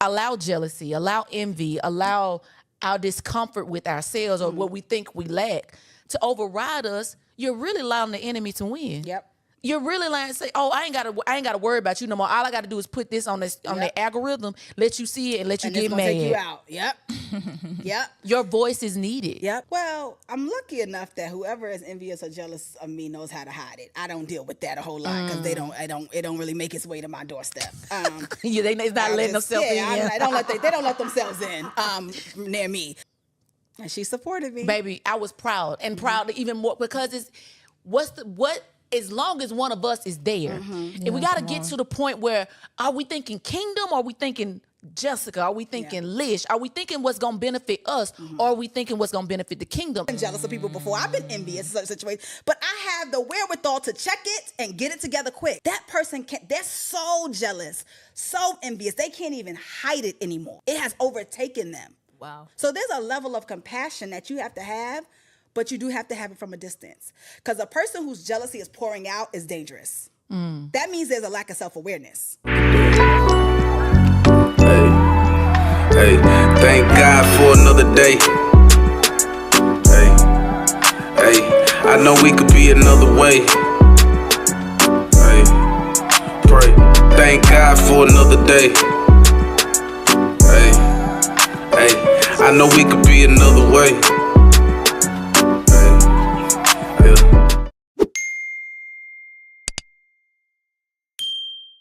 allow jealousy, allow envy, allow our discomfort with ourselves or what we think we lack to override us, you're really allowing the enemy to win. Yep. You're really like say, "Oh, I ain't gotta worry about you no more. All I gotta do is put this on the algorithm, let you see it, and let you get mad. Take you out. Yep. Yep. Your voice is needed. Yep. Well, I'm lucky enough that whoever is envious or jealous of me knows how to hide it. I don't deal with that a whole lot because it don't really make its way to my doorstep. Yeah, they not letting themselves in. They don't let themselves in near me. And she supported me, baby. I was proud and proud even more because it's what. As long as one of us is there, and we got to get to the point where are we thinking kingdom? Or are we thinking Jessica? Are we thinking Lish? Are we thinking what's going to benefit us? Or are we thinking what's going to benefit the kingdom? I've been jealous of people before. I've been envious in such situations, but I have the wherewithal to check it and get it together quick. That person they're so jealous, so envious. They can't even hide it anymore. It has overtaken them. Wow. So there's a level of compassion that you have to have, but you do have to have it from a distance. Because a person whose jealousy is pouring out is dangerous. That means there's a lack of self-awareness. Hey, thank God for another day. Hey, I know we could be another way. Hey, pray. Thank God for another day. Hey, I know we could be another way.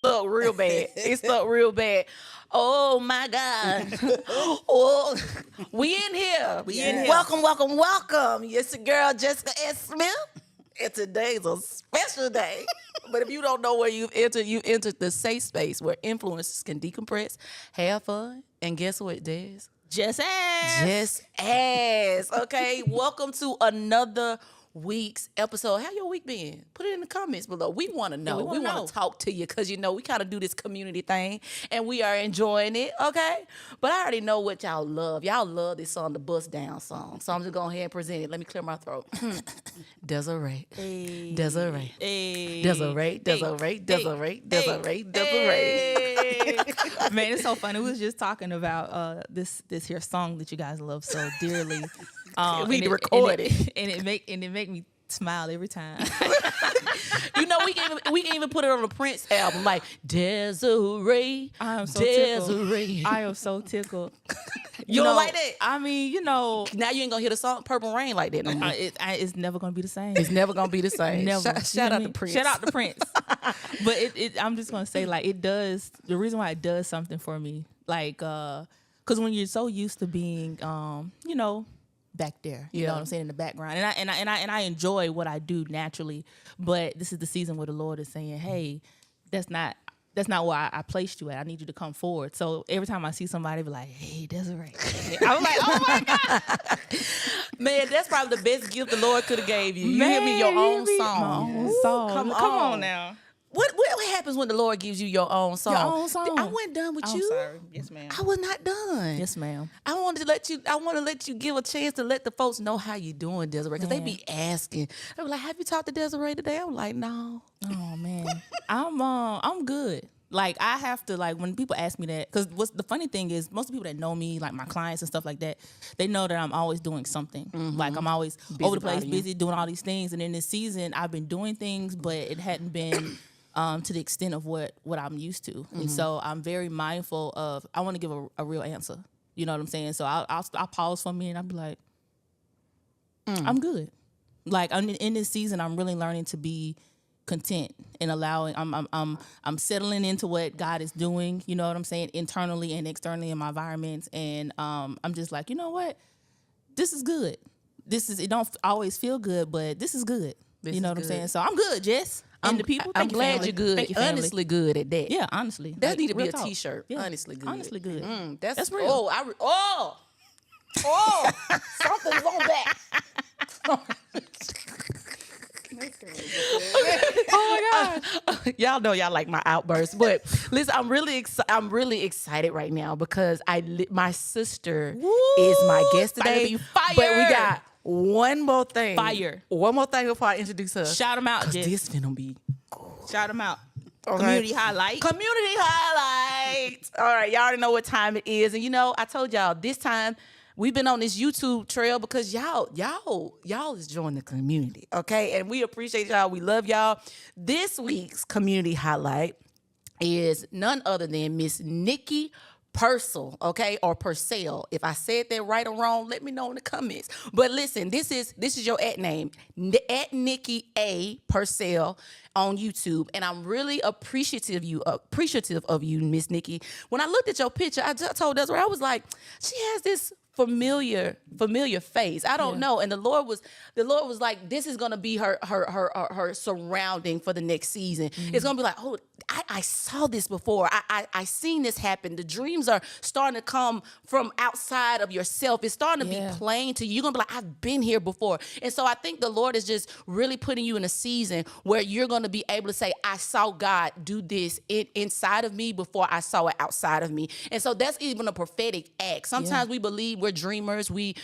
Stuck real bad. It stuck real bad. Oh my God. Oh, we in here. We in here. Welcome. It's your girl Jessica S. Smith. And today's a special day. But if you don't know where you entered the safe space where influencers can decompress, have fun, and guess what, Des? JessAsk. JessAsk. Okay, welcome to another week's episode. How your week been? Put it in the comments below. We want to know. We want to talk to you because, we kind of do this community thing and we are enjoying it, okay? But I already know what y'all love. Y'all love this song, the Bust Down song. So I'm just going ahead and present it. Let me clear my throat. Desiree. Hey. Desiree. Hey. Desiree. Desiree. Desiree. Desiree. Desiree. Man, it's so funny. We was just talking about this here song that you guys love so dearly. We record it. And it make me smile every time. We can even put it on the Prince album, like Desiree. I am so Desiree. tickled. I am so tickled. You don't like that? I mean, now you ain't gonna hear the song Purple Rain like that no more. It's never gonna be the same. It's never gonna be the same. Never. Shout out to Prince. Shout out to Prince. But I'm just gonna say, like, it does. The reason why it does something for me, like, because when you're so used to being, back there, you know what I'm saying, in the background, and I enjoy what I do naturally, but this is the season where the Lord is saying, hey, that's not where I placed you at. I need you to come forward. So every time I see somebody be like, hey, Desiree, I'm like, oh my God. Man, that's probably the best gift the Lord could have gave you. You hear me, your own song. My own song. Come on now. What happens when the Lord gives you your own song? Your own song. I wasn't done with you. Sorry. Yes, ma'am. I was not done. Yes, ma'am. I want to let you give a chance to let the folks know how you doing, Desiree, because they be asking. They be like, "Have you talked to Desiree today?" I'm like, "No." Oh man, I'm good. Like, I have to, like, when people ask me that, because what's the funny thing is, most of the people that know me, like my clients and stuff like that, they know that I'm always doing something. Mm-hmm. Like, I'm always over the place, busy doing all these things. And in this season, I've been doing things, but it hadn't been to the extent of what I'm used to. Mm-hmm. And so I'm very mindful of, I want to give a real answer. You know what I'm saying? So I'll pause for a minute and I'll be like, I'm good. Like, in this season, I'm really learning to be content and allowing, I'm settling into what God is doing, you know what I'm saying, internally and externally in my environments. And I'm just like, you know what? This is good. It don't always feel good, but this is good. You know what I'm saying? So I'm good, Jess. And the people, I'm glad you're good. Thank you, honestly good at that. Yeah, honestly. That need to be a talk. T-shirt. Yeah. Honestly good. Honestly good. That's real. Something's on that. Oh my God. Y'all know y'all like my outbursts, but listen, I'm really excited right now because my sister is my guest today. But we got one more thing. Fire. One more thing before I introduce her. Shout them out, Jess. This finna be cool. Shout them out. Okay? Community highlight. Community highlights. All right, y'all already know what time it is. And I told y'all this time we've been on this YouTube trail because y'all is joining the community, okay? And we appreciate y'all. We love y'all. This week's community highlight is none other than Miss Nikki Purcell, okay, or Purcell. If I said that right or wrong, let me know in the comments. But listen, this is your @ name, @ Nikki A Purcell on YouTube, and I'm really appreciative of you, Miss Nikki. When I looked at your picture, I just told Desiree, I was like, she has this familiar face. I don't know. And the Lord was like, this is gonna be her surrounding for the next season. Mm-hmm. It's gonna be like, oh, I saw this before. I seen this happen. The dreams are starting to come from outside of yourself. It's starting to be plain to you. You're gonna be like, I've been here before. And so I think the Lord is just really putting you in a season where you're gonna be able to say, I saw God do this inside of me before I saw it outside of me. And so that's even a prophetic act. Sometimes we believe we're dreamers. We're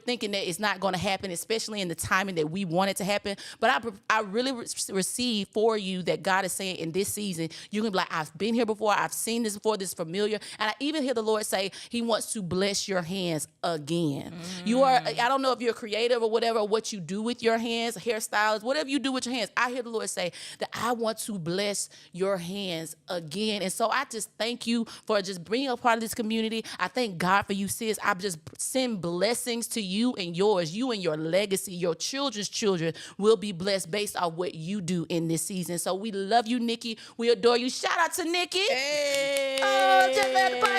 thinking that it's not going to happen, especially in the timing that we want it to happen. But I really receive for you that God is saying in this season, you can be like, I've been here before. I've seen this before. This is familiar. And I even hear the Lord say he wants to bless your hands again. You are, I don't know if you're creative or whatever, what you do with your hands, hairstyles, whatever you do with your hands. I hear the Lord say that I want to bless your hands again. And so I just thank you for just being a part of this community. I thank God for you, sis. I just send blessings to you and yours. You and your legacy, your children's children will be blessed based on what you do in this season. So we love you, Nikki. We adore you. Shout out to Nikki. Hey. Oh, just had the podcast.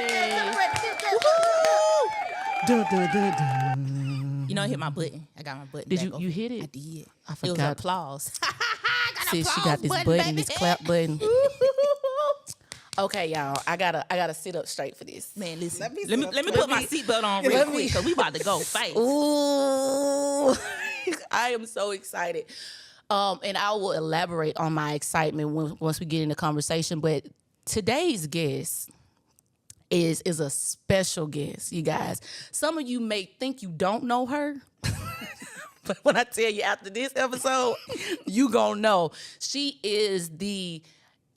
I hit my button. I got my button. Did back you over. hit it? I did. I It was forgot. applause. Sis, she got this button, this clap button. Okay, y'all. I gotta sit up straight for this. Man, listen. Let Let me put my seatbelt on real quick because we about to go fast. Ooh, I am so excited. And I will elaborate on my excitement once we get in the conversation. But today's guest is a special guest, you guys. Some of you may think you don't know her. But when I tell you after this episode, you gonna know. She is the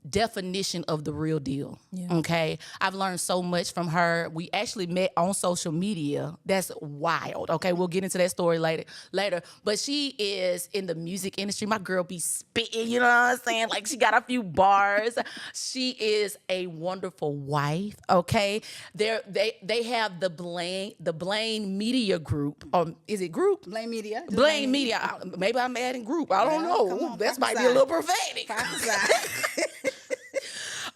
definition of the real deal. Okay, I've learned so much from her. We actually met on social media. That's wild. Okay, we'll get into that story later. But she is in the music industry. My girl be spitting, you know what I'm saying? Like, she got a few bars. She is a wonderful wife. Okay, they have the Blaine Media Group. Is it group? Blaine Media. Blaine Media. Maybe I'm adding group. I don't know. That might be a little prophetic.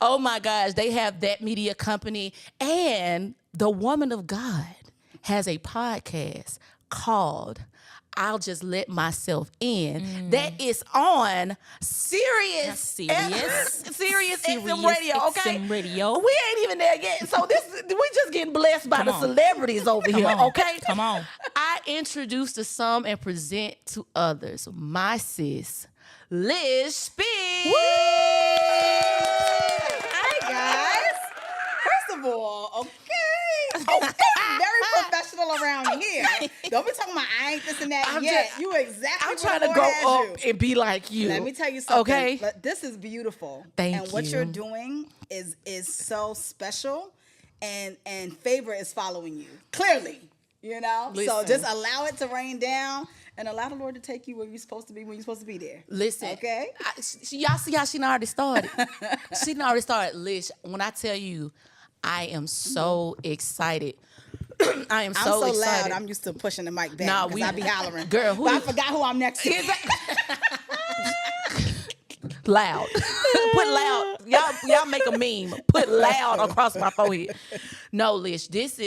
Oh my gosh, they have that media company, and the woman of God has a podcast called I'll Just Let Myself In. That is on Sirius XM Radio, okay? XM Radio. We ain't even there yet, so we just getting blessed by the celebrities over here, okay? Come on. I introduce to some and present to others my sis, Liz Speed. Hi, guys. First of all, okay, very professional around here. Don't be talking about I ain't this and that yet. You exactly. I'm trying to grow up and be like you. Let me tell you something. Okay, this is beautiful. Thank and you. what you're doing is so special, and favor is following you clearly. So Listen. just allow it to rain down. And allow the Lord to take you where you're supposed to be when you're supposed to be there. Listen, okay? Y'all see how she done already started? She done already started. Liz, when I tell you, I am so excited. I'm so excited. Loud. I'm used to pushing the mic back. Nah, I be hollering. Girl, but I forgot who I'm next to. Loud. Put loud. Y'all make a meme. Put loud across my forehead. No, Liz, this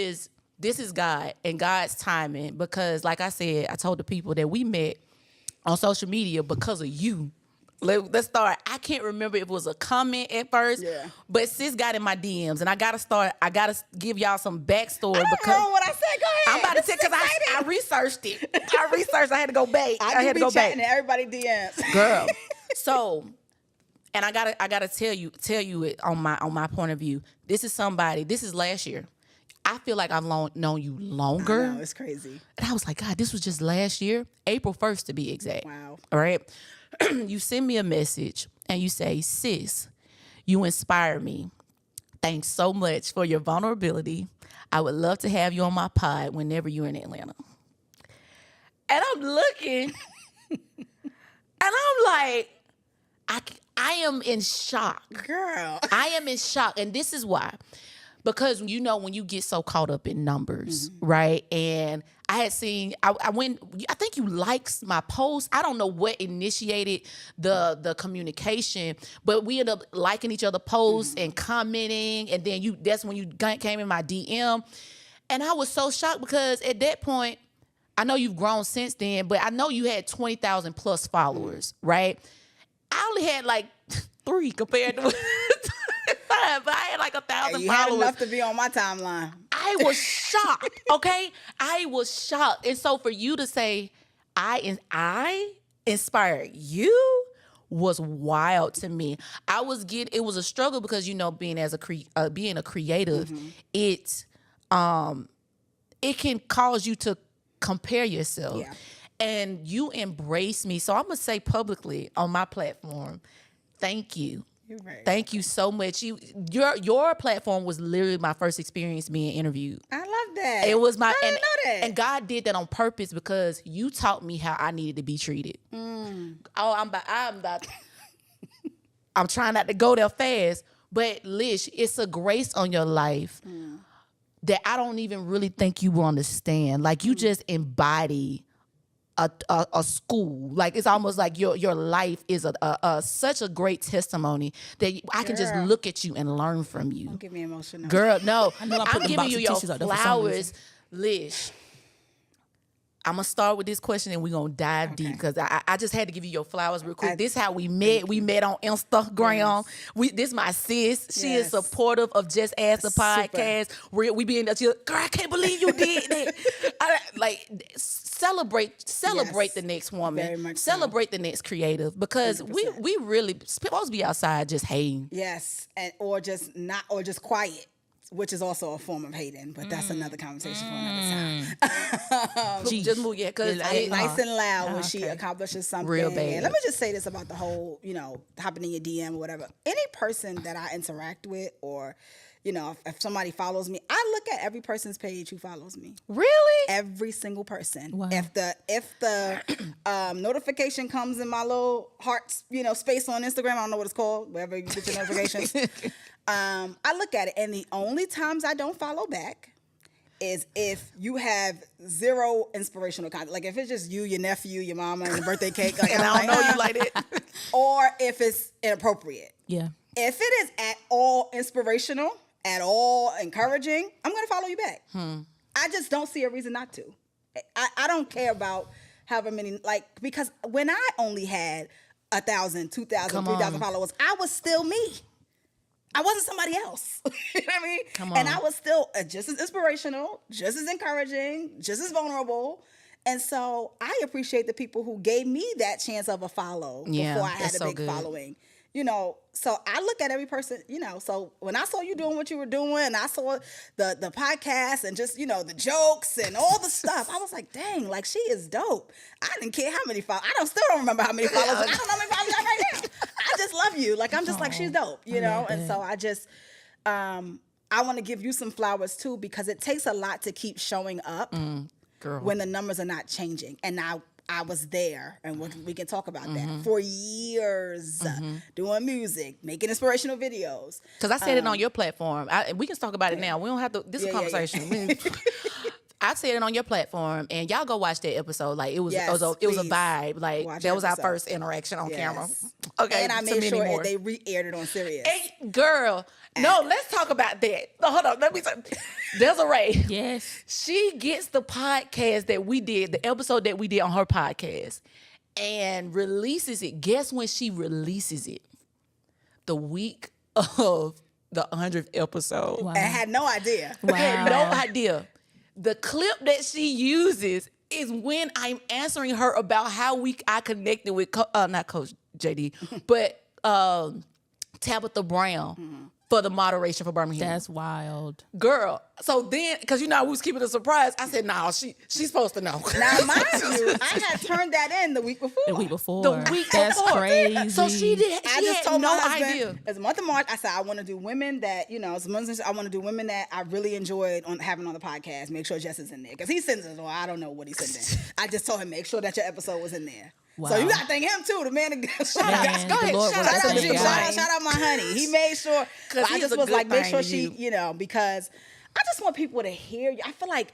is God and God's timing, because like I said, I told the people that we met on social media because of you. Let's start. I can't remember if it was a comment at first, but sis got in my DMs, and I gotta give y'all some backstory. I don't know what I said. Go ahead. I'm about to say, because I researched it. I had to go back. I had to go back. Everybody DMs. Girl. So, and I gotta tell you it on my point of view. This is last year. I feel like I've known you longer. I know, it's crazy. And I was like, God, this was just last year, April 1st to be exact. Wow. All right. You send me a message and you say, sis, You inspire me. Thanks so much for your vulnerability. I would love to have you on my pod whenever you're in Atlanta. And I'm looking, and I'm like, I am in shock. Girl. I am in shock. And this is why. Because, you know, when you get so caught up in numbers, right? And I had seen, I think you liked my post. I don't know what initiated the communication, but we ended up liking each other posts and commenting. And then that's when you came in my DM. And I was so shocked because at that point, I know you've grown since then, but I know you had 20,000 plus followers, right? I only had like 3 compared to 25, but I had like 1,000 You followers. had enough to be on my timeline. I was shocked, okay? I was shocked. And so for you to say, I inspired you was wild to me. It was a struggle because, you know, being a creative, it can cause you to compare yourself. Yeah. And you embrace me. So I'm going to say publicly on my platform, thank you. You're very Thank you so much. Your platform was literally my first experience being interviewed. I love that. It was my I didn't know that. and God did that on purpose because you taught me how I needed to be treated. Oh, I'm trying not to go there fast, but Lish, it's a grace on your life that I don't even really think you will understand. Like you just embody a school. Like it's almost like your life is such a great testimony that I can just look at you and learn from you. Don't get me emotional. Girl, no. I know I put I'm them giving box you of your tissues out there for some flowers. Lish, I'm going to start with this question and we're going to dive deep because I just had to give you your flowers real quick. This is how we met. We met on Instagram. This is my sis. She is supportive of Just Ask the podcast. We be in there. Girl, I can't believe you did that. Celebrate the next woman. Very much Celebrate the next creative because we really supposed to be outside just hating. Yes, or just quiet, which is also a form of hating, but that's another conversation for another time. Just move, because Nice and loud when she accomplishes something. Real bad. And let me just say this about the whole, hopping in your DM or whatever. Any person that I interact with or, if somebody follows me, I look at every person's page who follows me. Really? Every single person. Wow. If the notification comes in my little heart, space on Instagram, I don't know what it's called, wherever you get your notifications. I look at it, and the only times I don't follow back is if you have zero inspirational content. Like if it's just you, your nephew, your mama, and your birthday cake. Like, And I don't know you like that. Or if it's inappropriate. Yeah. If it is at all inspirational, at all encouraging, I'm going to follow you back. I just don't see a reason not to. I don't care about however many, because when I only had 1,000, 2,000, 3,000 followers, I was still me. I wasn't somebody else. You know what I mean? Come on. And I was still just as inspirational, just as encouraging, just as vulnerable. And so I appreciate the people who gave me that chance of a follow before I had a big following. So I look at every person, so when I saw you doing what you were doing, I saw the podcast and just, the jokes and all the stuff, I was like, dang, she is dope. I didn't care how many followers. Still don't remember how many followers. I don't know how many followers I have right now. I just love you. I'm just she's dope, And so I just, I want to give you some flowers too, because it takes a lot to keep showing up when the numbers are not changing. And now, I was there, and we can talk about that, for years, doing music, making inspirational videos. Because I said it on your platform. We can talk about it now. We don't have to. This is a conversation. I said it on your platform, and y'all go watch that episode. It was a vibe. That was our first interaction on camera. Okay, and I made sure they re-aired it on Sirius. Hey, girl, no, let's talk about that. No, hold on, let me say. Desiree, Yes. she gets the podcast that we did, the episode that we did on her podcast, and releases it. Guess when she releases it? The week of the 100th episode. Wow. I had no idea. Wow. I had no idea. The clip that she uses is when I'm answering her about how I connected with not Coach JD, but Tabitha Brown for the moderation for Birmingham. That's wild. Girl. So then, because you know, we was keeping it a surprise, I said, no, she's supposed to know. Now, mind you, I had turned that in the week before. The week before. That's crazy. So she did. I She just had told no my husband, idea. as a month of March, I said, I want to do women that, you know, as Muslims, I want to do women that I really enjoyed having on the podcast. Make sure Jess is in there. Because he sends it, well, I don't know what he sent in. I just told him, make sure that your episode was in there. Wow. So you got to thank him too, the man. Shout out, Man, Go ahead, the Lord shout was out shout out, to such a you. guy. shout out my honey. He made sure. 'Cause I he's just a was good like, make thing sure to she, you. you know, because I just want people to hear you. I feel like,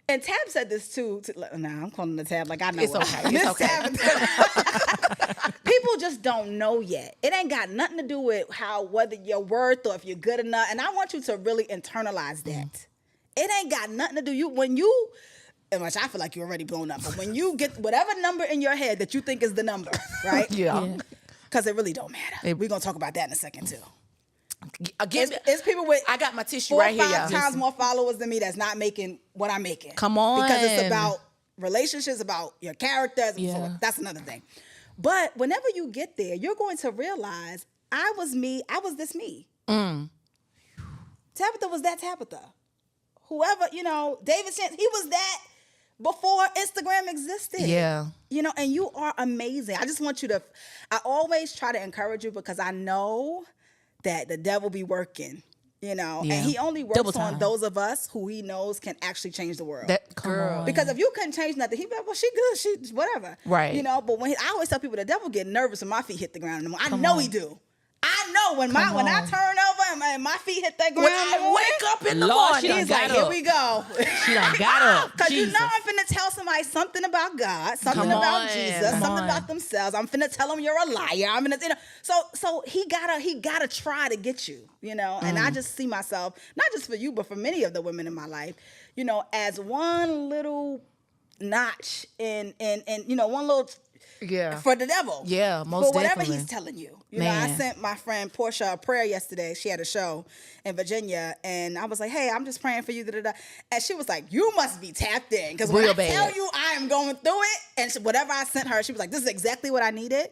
and Tab said this too. I'm calling the Tab like I know It's it. okay. Miss It's okay. Tab- people just don't know yet. It ain't got nothing to do with whether you're worth or if you're good enough. And I want you to really internalize that. It ain't got nothing to do and which I feel like you're already blown up. But when you get whatever number in your head that you think is the number, right? Yeah. Because it really don't matter. We're going to talk about that in a second, too. Again, It's people with I got my tissue 4 right or here, 5 y'all. times more followers than me that's not making what I'm making. Come on. Because it's about relationships, about your characters. Yeah. That's another thing. But whenever you get there, you're going to realize I was this me. Tabitha was that Tabitha. Whoever, you know, David Chance, he was that before Instagram existed. Yeah. You know, and you are amazing. I just want you to, I always try to encourage you because I know that the devil be working, you know, Yeah. and he only works Double on time. those of us who he knows can actually change the world. That girl. on. Because if you couldn't change nothing, he'd be like, well, she good, she whatever. Right. You know, but I always tell people the devil get nervous when my feet hit the ground. I know he do. I know when I on. turn over and my feet hit that ground. When I wake up in the Lord, morning, she done He's got like, here up. we go. She done got up. Because you Jesus. know I'm finna tell somebody something about God, something Come about on. Jesus, Come something on. about themselves. I'm finna tell them you're a liar. I'm gonna, you know. So he gotta try to get you, you know. And I just see myself, not just for you, but for many of the women in my life, you know, as one little notch in you know, one little Yeah. for the devil. Yeah, most for whatever definitely. he's telling you. You know, I Man. sent my friend Portia a prayer yesterday. She had a show in Virginia, and I was like, "Hey, I'm just praying for you." Da-da-da. And she was like, "You must be tapped in, because when Real I tell bad. you I am going through it," and whatever I sent her, she was like, "This is exactly what I needed."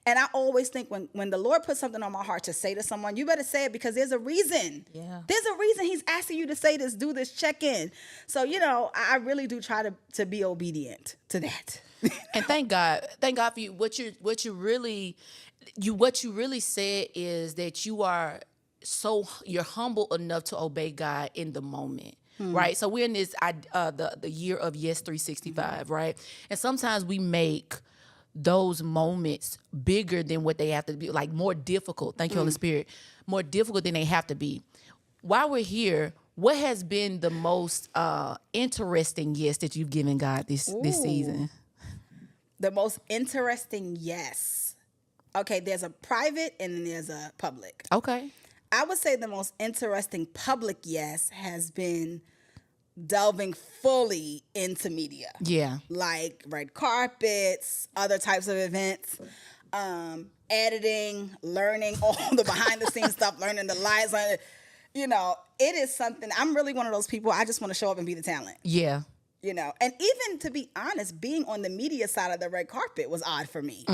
And I always think when the Lord puts something on my heart to say to someone, you better say it because there's a reason. Yeah. There's a reason he's asking you to say this, do this, check in. So, you know, I really do try to be obedient to that. And thank God for you. What you really said is that you're humble enough to obey God in the moment. Right. So we're in this the year of Yes 365, right? And sometimes we make those moments bigger than what they have to be, like more difficult. Thank you, Holy Spirit. More difficult than they have to be. While we're here, what has been the most interesting yes that you've given God this season? The most interesting yes. Okay, there's a private and then there's a public. Okay. I would say the most interesting public yes has been delving fully into media. Yeah. Like red carpets, other types of events, editing, learning all the behind the scenes stuff, learning the lies. You know, it is something, I'm really one of those people, I just want to show up and be the talent. Yeah. You know, and even to be honest, being on the media side of the red carpet was odd for me.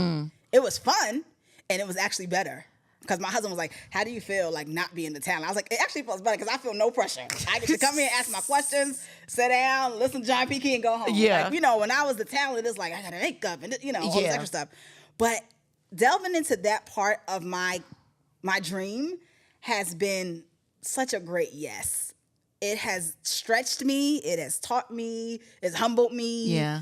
It was fun, and it was actually better. Because my husband was like, how do you feel like not being the talent? I was like, it actually feels better because I feel no pressure. I get to come here, ask my questions, sit down, listen to John P. Key and go home. Yeah. Like, you know, when I was the talent, it's like, I got to make up and, you know, all this Yeah. extra stuff. But delving into that part of my dream has been such a great yes. It has stretched me. It has taught me. It's humbled me. Yeah.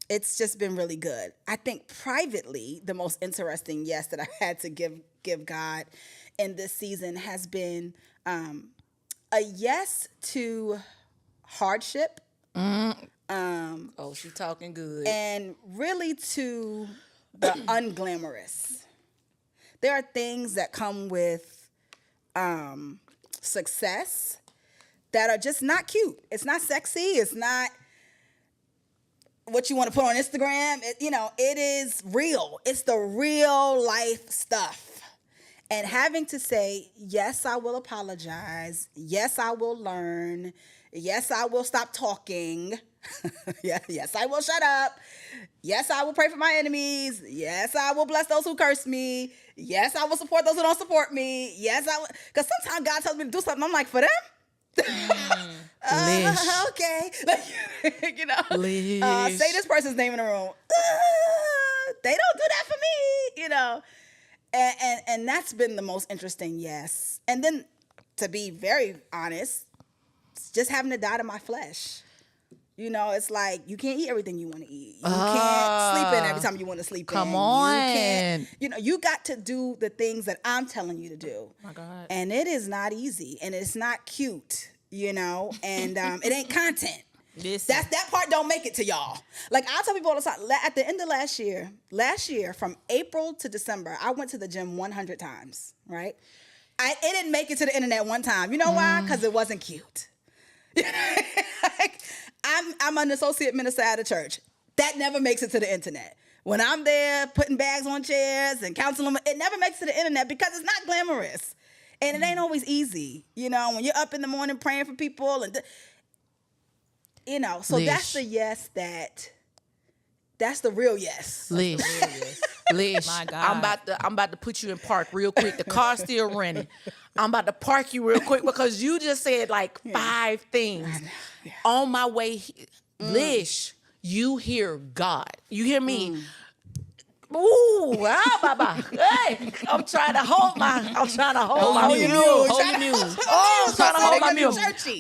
It's just been really good. I think privately, the most interesting yes that I've had to give God in this season has been a yes to hardship. Oh, she talking good. And really to the unglamorous. There are things that come with success that are just not cute. It's not sexy. It's not what you want to put on Instagram. It is real. It's the real life stuff. And having to say, yes, I will apologize. Yes, I will learn. Yes, I will stop talking. Yes, I will shut up. Yes, I will pray for my enemies. Yes, I will bless those who curse me. Yes, I will support those who don't support me. Yes, I will. Because sometimes God tells me to do something. I'm like, for them? Okay. Like, you know, say this person's name in the room. They don't do that for me, you know. And that's been the most interesting, yes. And then, to be very honest, it's just having to die to my flesh. You know, it's like you can't eat everything you want to eat. You can't sleep in every time you want to sleep in. Come on. You can't, you know, you got to do the things that I'm telling you to do. Oh my God. And it is not easy. And it's not cute, you know, and it ain't content. That part don't make it to y'all. Like I tell people all the time, at the end of last year from April to December, I went to the gym 100 times, right? It didn't make it to the internet one time. You know why? Because it wasn't cute. Like, I'm an associate minister at a church. That never makes it to the internet. When I'm there putting bags on chairs and counseling, it never makes it to the internet because it's not glamorous. And it ain't always easy. You know, when you're up in the morning praying for people and you know, so that's the yes that's the real yes. Lish, My God. I'm about to put you in park real quick. The car's still running. I'm about to park you real quick because you just said like 5 things. On my way, Lish, you hear God. You hear me? Ooh, Baba. Hey, I'm trying to hold my mule. Hold your mule. Oh, I'm trying to hold my mule.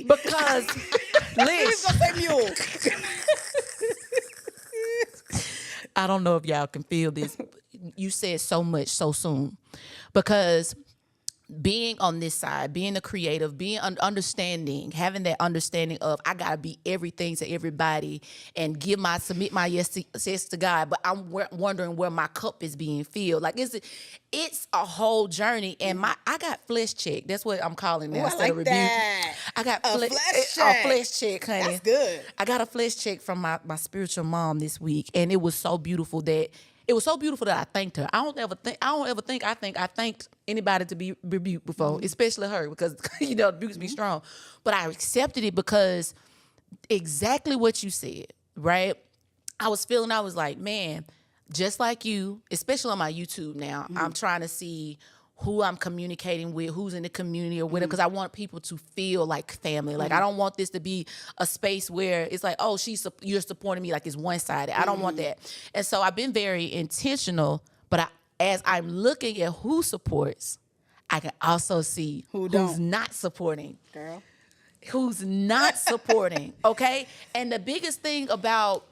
Because, Lish, Gonna say mule. I don't know if y'all can feel this. You said so much so soon. Because being on this side, being a creative, being understanding, having that understanding of I gotta be everything to everybody and submit my yes to God, but I'm wondering where my cup is being filled. Like it's a whole journey, and I got flesh check. That's what I'm calling now. Ooh, I like that. I got a flesh check. A flesh check, honey. That's good. I got a flesh check from my spiritual mom this week, and it was so beautiful that I thanked her. I don't ever think I thanked anybody to be rebuked before, especially her, because you know abuse be strong. But I accepted it because exactly what you said, right? I was like, man, just like you, especially on my YouTube now, I'm trying to see who I'm communicating with, who's in the community or whatever, because I want people to feel like family. Like I don't want this to be a space where it's like, oh, you're supporting me like it's one-sided. I don't want that. And so I've been very intentional, but as I'm looking at who supports, I can also see who's not supporting. Girl. Who's not supporting, okay? And the biggest thing about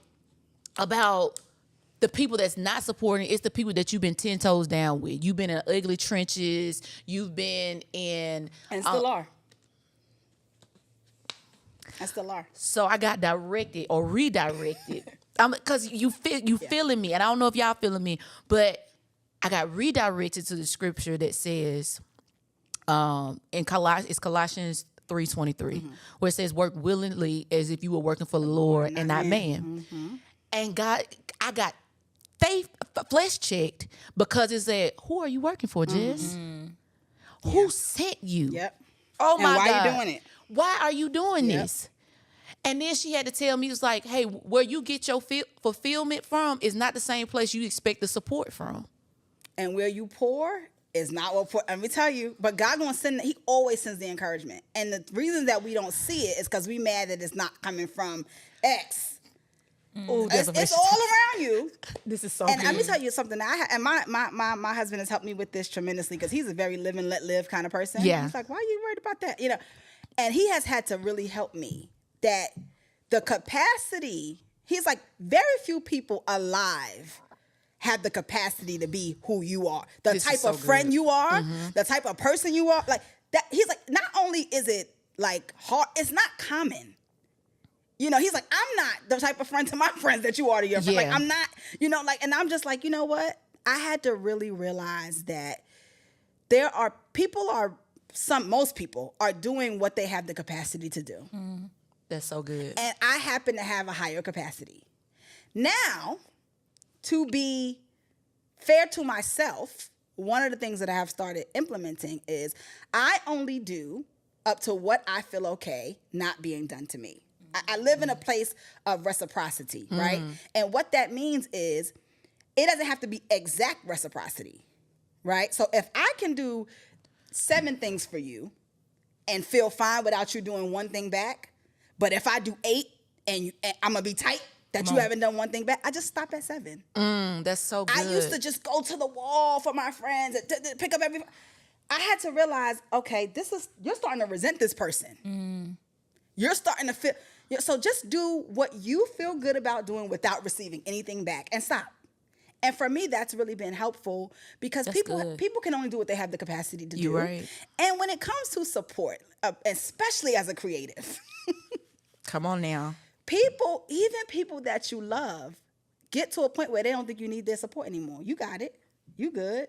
the people that's not supporting, it's the people that you've been 10 toes down with. You've been in ugly trenches. You've been in... And still are. And still are. So I got directed or redirected. Because you feeling me, and I don't know if y'all feeling me, but I got redirected to the scripture that says, in Colossians 3:23, where it says, work willingly as if you were working for the Lord and not man. And God, I got flesh checked because it said, who are you working for, Jess? Who sent you? Yep. Oh my God. Why are you doing it? Why are you doing this? And then she had to tell me, it was like, hey, where you get your fulfillment from is not the same place you expect the support from. And where you pour is not what pour. Let me tell you, but God gonna send, he always sends the encouragement. And the reason that we don't see it is because we mad that it's not coming from X. Ooh, it's all around you. This is so and good. let me tell you something. My husband has helped me with this tremendously because he's a very live and let live kind of person. Yeah. He's like, why are you worried about that? You know, and he has had to really help me that the capacity. He's like, very few people alive have the capacity to be who you are, the This type is so of friend good. you are, the type of person you are. Like that. He's like, not only is it like hard, it's not common. You know, he's like, I'm not the type of friend to my friends that you are to your friends. Yeah. Like, I'm not, you know, like, and I'm just like, you know what? I had to really realize that most people are doing what they have the capacity to do. That's so good. And I happen to have a higher capacity. Now, to be fair to myself, one of the things that I have started implementing is I only do up to what I feel okay not being done to me. I live in a place of reciprocity, right? And what that means is it doesn't have to be exact reciprocity, right? So if I can do 7 things for you and feel fine without you doing one thing back, but if I do 8 and I'm gonna be tight that you haven't done one thing back, I just stop at 7. That's so good. I used to just go to the wall for my friends and pick up every. I had to realize, okay, you're starting to resent this person. You're starting to feel. So just do what you feel good about doing without receiving anything back, and stop. And for me, that's really been helpful because people can only do what they have the capacity to do. You're right. And when it comes to support, especially as a creative, come on now. Even people that you love, get to a point where they don't think you need their support anymore. You got it. You good.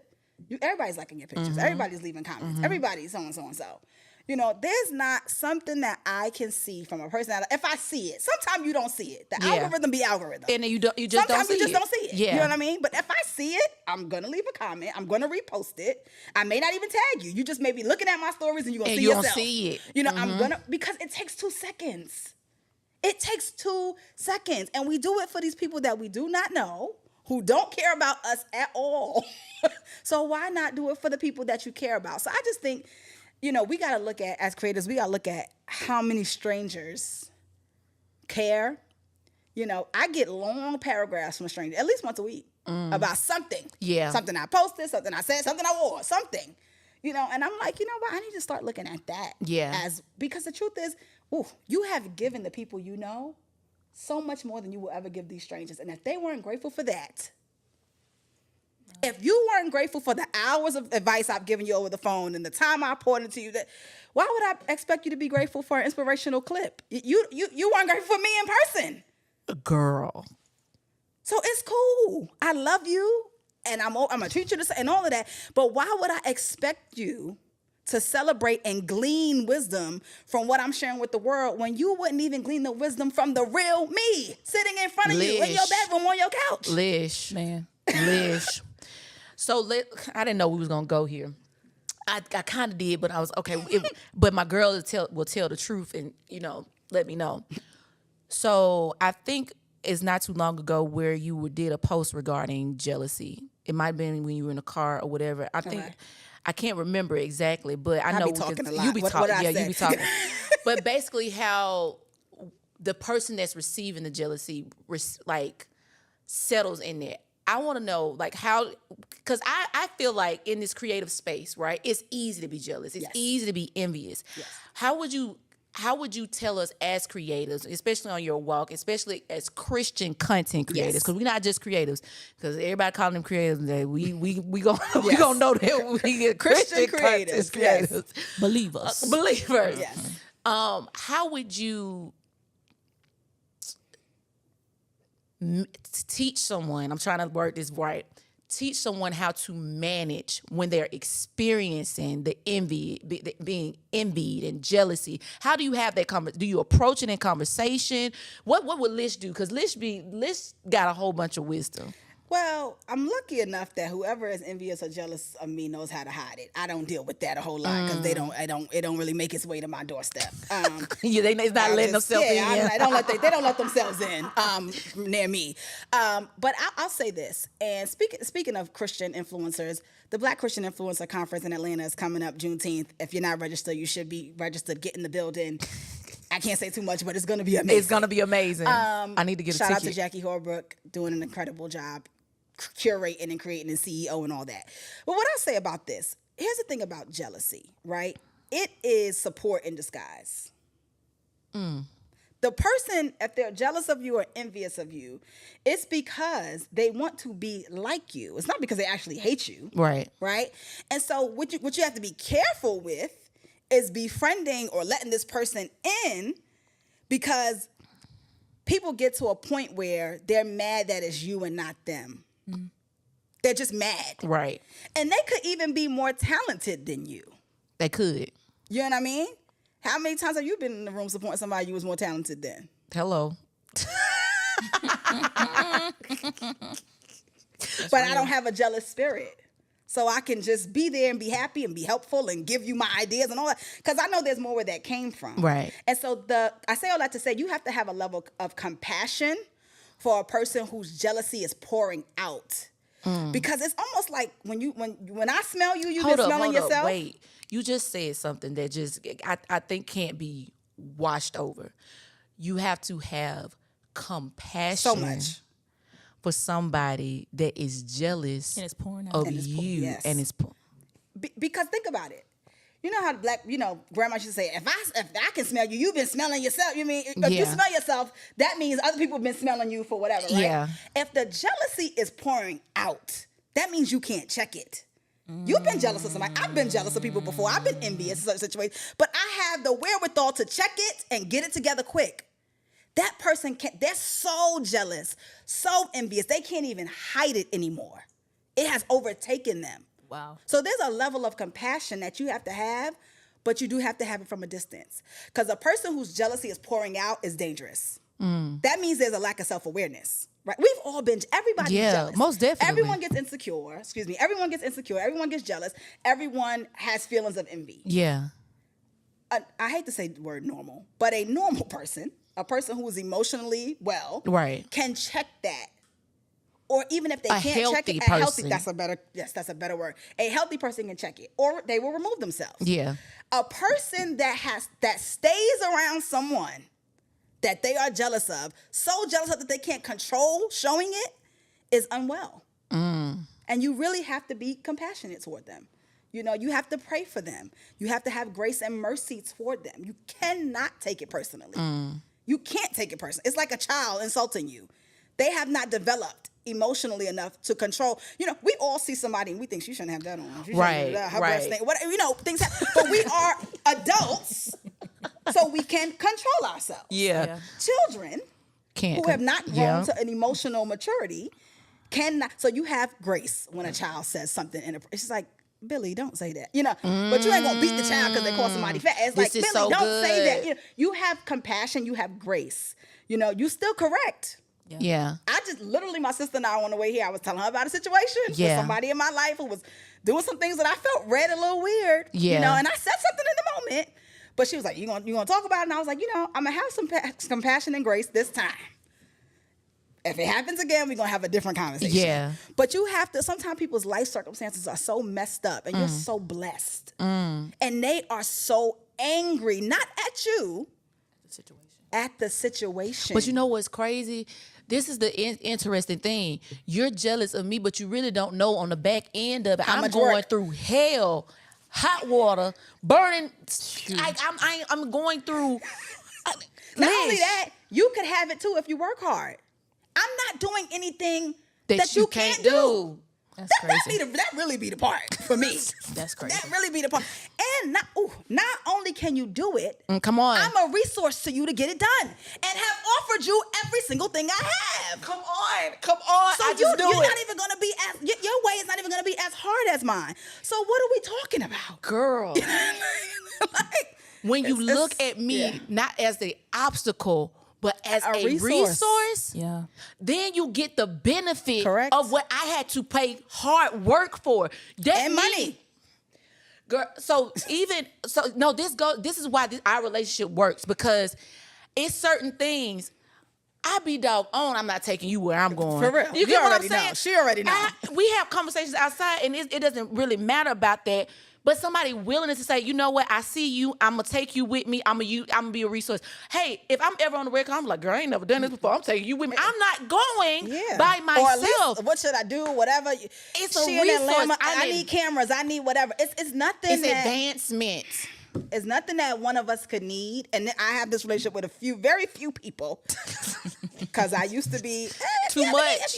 Everybody's liking your pictures. Everybody's leaving comments. Everybody's so and so and so. You know, there's not something that I can see from a personality. If I see it, sometimes you don't see it. The algorithm be algorithm. And then you just sometimes don't see it. you just don't see it. Yeah. You know what I mean? But if I see it, I'm going to leave a comment. I'm going to repost it. I may not even tag you. You just may be looking at my stories and you're going to see yourself. And you don't see it. You know, I'm going to, because it takes 2 seconds. It takes 2 seconds. And we do it for these people that we do not know, who don't care about us at all. So why not do it for the people that you care about? So I just think, you know, we got to look at, as creators, we got to look at how many strangers care. You know, I get long paragraphs from a stranger, at least once a week, about something. Yeah. Something I posted, something I said, something I wore, something. You know, and I'm like, you know what? I need to start looking at that. Yeah. Because the truth is, you have given the people you know so much more than you will ever give these strangers. And if they weren't grateful for that, if you weren't grateful for the hours of advice I've given you over the phone and the time I poured into you, why would I expect you to be grateful for an inspirational clip? You weren't grateful for me in person. Girl. So it's cool. I love you, and I'm gonna treat you the same and all of that. But why would I expect you to celebrate and glean wisdom from what I'm sharing with the world when you wouldn't even glean the wisdom from the real me sitting in front of you in your bedroom on your couch? Lish. So I didn't know we was gonna go here. I kind of did, but I was okay. But my girl will tell the truth and, you know, let me know. So I think it's not too long ago where you did a post regarding jealousy. It might have been when you were in a car or whatever. I think I can't remember exactly, but I know be talking a lot. you be talking. Yeah, you be talking. But basically, how the person that's receiving the jealousy like settles in there. I want to know, like, how, because I feel like in this creative space, right, it's easy to be jealous. It's easy to be envious. Yes. How would you tell us as creators, especially on your walk, especially as Christian content creators, because we're not just creatives, because everybody calling them creators, we gonna know that we get Christian creators. Believers. Yes. How would you teach someone, I'm trying to word this right, teach someone how to manage when they're experiencing the envy, being envied and jealousy? How do you have that do you approach it in conversation? What would Lish do? Because Lish got a whole bunch of wisdom. Well, I'm lucky enough that whoever is envious or jealous of me knows how to hide it. I don't deal with that a whole lot because it don't really make its way to my doorstep. They're not letting themselves in. They don't let themselves in near me. But I'll say this. And speaking of Christian influencers, the Black Christian Influencer Conference in Atlanta is coming up Juneteenth. If you're not registered, you should be registered. Get in the building. I can't say too much, but it's going to be amazing. It's going to be amazing. I need to get a ticket. Shout out to Jackie Horbrook doing an incredible job curating and creating and CEO and all that. But what I say about this, here's the thing about jealousy, right? It is support in disguise. The person, if they're jealous of you or envious of you, it's because they want to be like you. It's not because they actually hate you. Right. Right? And so what you have to be careful with is befriending or letting this person in, because people get to a point where they're mad that it's you and not them. They're just mad. Right. And they could even be more talented than you. They could. You know what I mean? How many times have you been in the room supporting somebody you was more talented than? Hello. But I don't have a jealous spirit. so I can just be there and be happy and be helpful and give you my ideas and all that. Because I know there's more where that came from. Right. And so I say all that to say you have to have a level of compassion for a person whose jealousy is pouring out. Because it's almost like when I smell you, you've been smelling yourself. Wait, you just said something that just I think can't be washed over. You have to have compassion So much for somebody that is jealous And it's pouring out. of And it's you, yes. and it's because think about it. You know how grandma used to say, if I can smell you, you've been smelling yourself. You mean, if you smell yourself, that means other people have been smelling you for whatever, right? Yeah. If the jealousy is pouring out, that means you can't check it. You've been jealous of somebody. I've been jealous of people before. I've been envious in certain situations. But I have the wherewithal to check it and get it together quick. That person they're so jealous, so envious, they can't even hide it anymore. It has overtaken them. Wow. So there's a level of compassion that you have to have, but you do have to have it from a distance. Because a person whose jealousy is pouring out is dangerous. That means there's a lack of self-awareness, right? We've all been, everybody's jealous. most definitely. Everyone gets insecure, everyone gets insecure, everyone gets jealous, everyone has feelings of envy. yeah. I hate to say the word normal, but a normal person, a person who is emotionally well, Right. can check that. Or even if they A can't check healthy it, a healthy, person. that's a better word. A healthy person can check it, or they will remove themselves. Yeah. A person that stays around someone that they are jealous of, so jealous of that they can't control showing it, is unwell. And you really have to be compassionate toward them. You know, you have to pray for them. You have to have grace and mercy toward them. You cannot take it personally. You can't take it personally. It's like a child insulting you. They have not developed emotionally enough to control. You know, we all see somebody and we think she shouldn't have that on. She shouldn't have that, her breast thing, whatever, you know, things happen. But we are adults, so we can control ourselves. Yeah. Children Can't. who have not grown to an emotional maturity cannot. So you have grace when a child says something, and it's just like, Billy, don't say that, you know. But you ain't gonna beat the child because they call somebody fat. It's like, This is Billy, so don't say that. good. You know, you have compassion, you have grace. You know, you still correct. Yeah. I just literally, my sister and I on the way here, I was telling her about a situation with somebody in my life who was doing some things that I felt read a little weird. Yeah. You know, and I said something in the moment, but she was like, you gonna talk about it? And I was like, you know, I'm gonna have some compassion and grace this time. If it happens again, we're gonna have a different conversation. Yeah. But you have to, sometimes people's life circumstances are so messed up and you're so blessed. And they are so angry, not at you, at the situation. But you know what's crazy? This is the interesting thing. You're jealous of me, but you really don't know on the back end of it. How I'm much going work? through hell, hot water, burning. I'm going through. Not only that, you could have it too if you work hard. I'm not doing anything that you can't do. That's That crazy. really be the part for me. That's crazy. That really be the part. And not only can you do it, Come on. I'm a resource to you to get it done, and have offered you every single thing I have. Come on. So you're not even gonna be as your way is not even gonna be as hard as mine. So what are we talking about, Girl. like, When you It's- look at me yeah. not as the obstacle, but as A a resource. resource, Yeah. then you get the benefit Correct. of what I had to pay hard work for. That and means- money. Girl, this is why our relationship works, because it's certain things. I be doggone, I'm not taking you where I'm going. For real. You You get what I'm already know. saying? She already know. We have conversations outside, and it doesn't really matter about that. But somebody willing to say, you know what, I see you, I'm going to take you with me, I'm gonna be a resource. Hey, if I'm ever on the record, I'm like, girl, I ain't never done this before, I'm taking you with me. I'm not going by myself. Or at least, what should I do? Whatever. It's a She in resource. Atlanta, I I need mean- cameras. I need whatever. It's nothing. It's that, advancement. It's nothing that one of us could need. And I have this relationship with very few people, because I used to be Too much.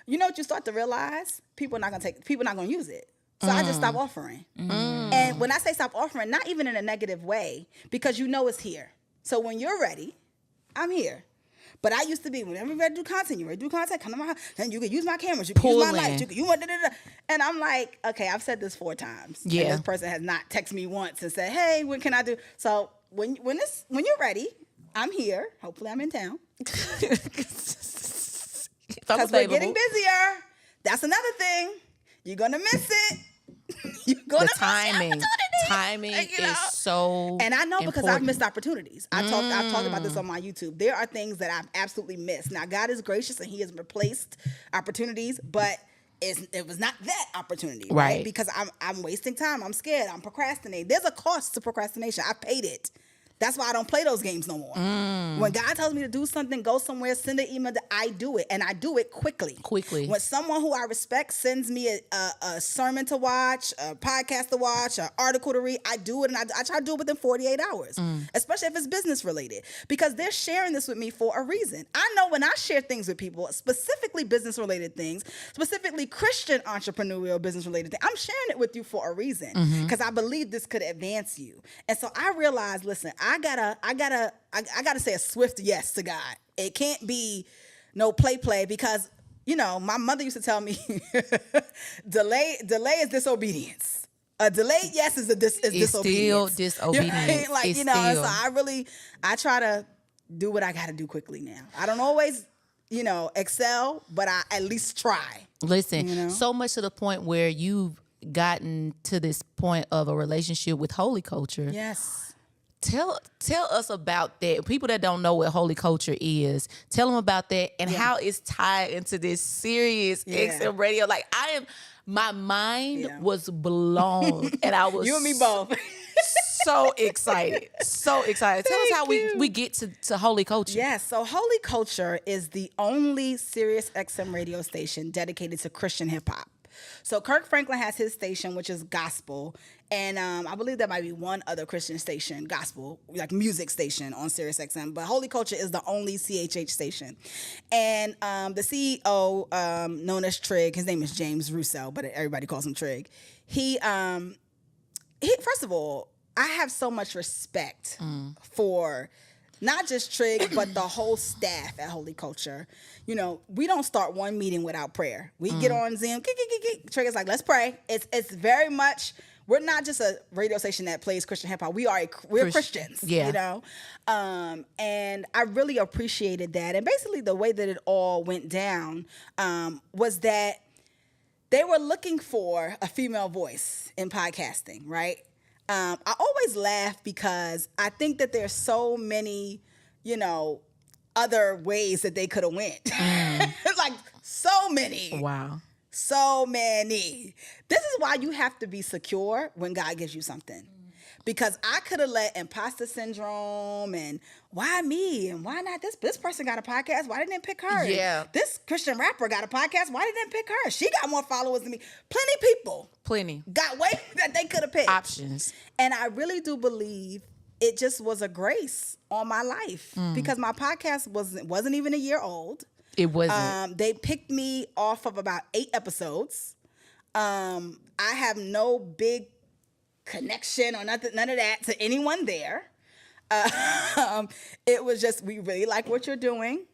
You know what you start to realize? People not gonna use it. So I just stop offering. And when I say stop offering, not even in a negative way, because you know it's here. So when you're ready, I'm here. But I used to be, whenever you're ready to do content, come to my house, and you can use my cameras, you can use my lights, you want da-da-da. And I'm like, okay, I've said this 4 times. Yeah. And this person has not texted me once and said, hey, when can I do? So when you're ready, I'm here. Hopefully I'm in town. Because we're getting busier. That's another thing. you're gonna miss it. You're gonna The timing is so. And I know because important. I've missed opportunities. I've talked about this on my YouTube. There are things that I've absolutely missed. Now God is gracious and He has replaced opportunities, but it was not that opportunity, right? Because I'm wasting time. I'm scared. I'm procrastinating. There's a cost to procrastination. I paid it. That's why I don't play those games no more. When God tells me to do something, go somewhere, send an email, I do it. And I do it quickly. When someone who I respect sends me a sermon to watch, a podcast to watch, an article to read, I do it. And I try to do it within 48 hours, especially if it's business related. Because they're sharing this with me for a reason. I know when I share things with people, specifically business related things, specifically Christian entrepreneurial business related things, I'm sharing it with you for a reason. Because I believe this could advance you. And so I realized, listen, I gotta say a swift yes to God. It can't be no play because, you know, my mother used to tell me delay is disobedience. A delayed yes is disobedience. Still disobedience. You know, so I try to do what I gotta do quickly now. I don't always, you know, excel, but I at least try. Listen, you know? So much to the point where you've gotten to this point of a relationship with Holy Culture. Yes. Tell us about that. People that don't know what Holy Culture is, tell them about that and how it's tied into this Sirius XM radio. Like my mind was blown, and I was you and me both. so excited. Tell us how we get to Holy Culture. Yes, so Holy Culture is the only Sirius XM radio station dedicated to Christian hip hop. So Kirk Franklin has his station, which is gospel, and I believe there might be one other Christian station, gospel, like music station on Sirius XM. But Holy Culture is the only CHH station, and the CEO, known as Trig, his name is James Russo, but everybody calls him Trig. He first of all, I have so much respect for not just Trig, but the whole staff at Holy Culture. You know, we don't start one meeting without prayer. We get on Zoom, Trig is like, let's pray. It's very much, we're not just a radio station that plays Christian hip hop. We're Christians, you know? And I really appreciated that. And basically the way that it all went down was that they were looking for a female voice in podcasting, right? I always laugh because I think that there's so many, you know, other ways that they could have went. Like so many. Wow. So many. This is why you have to be secure when God gives you something. Because I could have let imposter syndrome and why me and why not this person got a podcast? Why didn't they pick her? Yeah. This Christian rapper got a podcast. Why didn't they pick her? She got more followers than me. Plenty got way that they could have picked. Options. And I really do believe it just was a grace on my life because my podcast wasn't even a year old. It wasn't. They picked me off of about 8 episodes. I have no big connection or nothing, none of that to anyone there. It was just, we really like what you're doing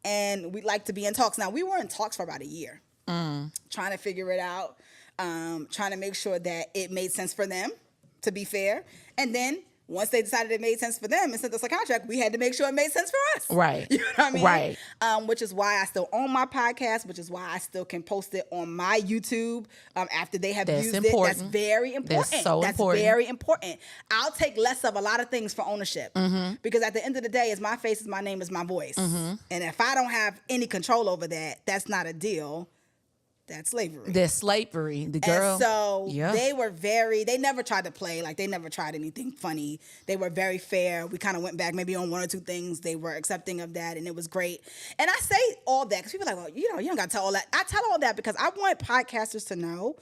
and we'd like to be in talks. Now, we were in talks for about a year, trying to figure it out, trying to make sure that it made sense for them, to be fair. And then once they decided it made sense for them and sent us a contract, we had to make sure it made sense for us. Right. You know what I mean? Right. Which is why I still own my podcast, which is why I still can post it on my YouTube after they have used it. That's very important. That's so important. Very important. I'll take less of a lot of things for ownership because at the end of the day, it's my face, it's my name, it's my voice. And if I don't have any control over that, that's not a deal. That's slavery. That's slavery. The girl. And so they never tried to play, like they never tried anything funny. They were very fair. We kind of went back maybe on 1 or 2 things. They were accepting of that and it was great. And I say all that because people are like, well, you know, you don't got to tell all that. I tell all that because I want podcasters to know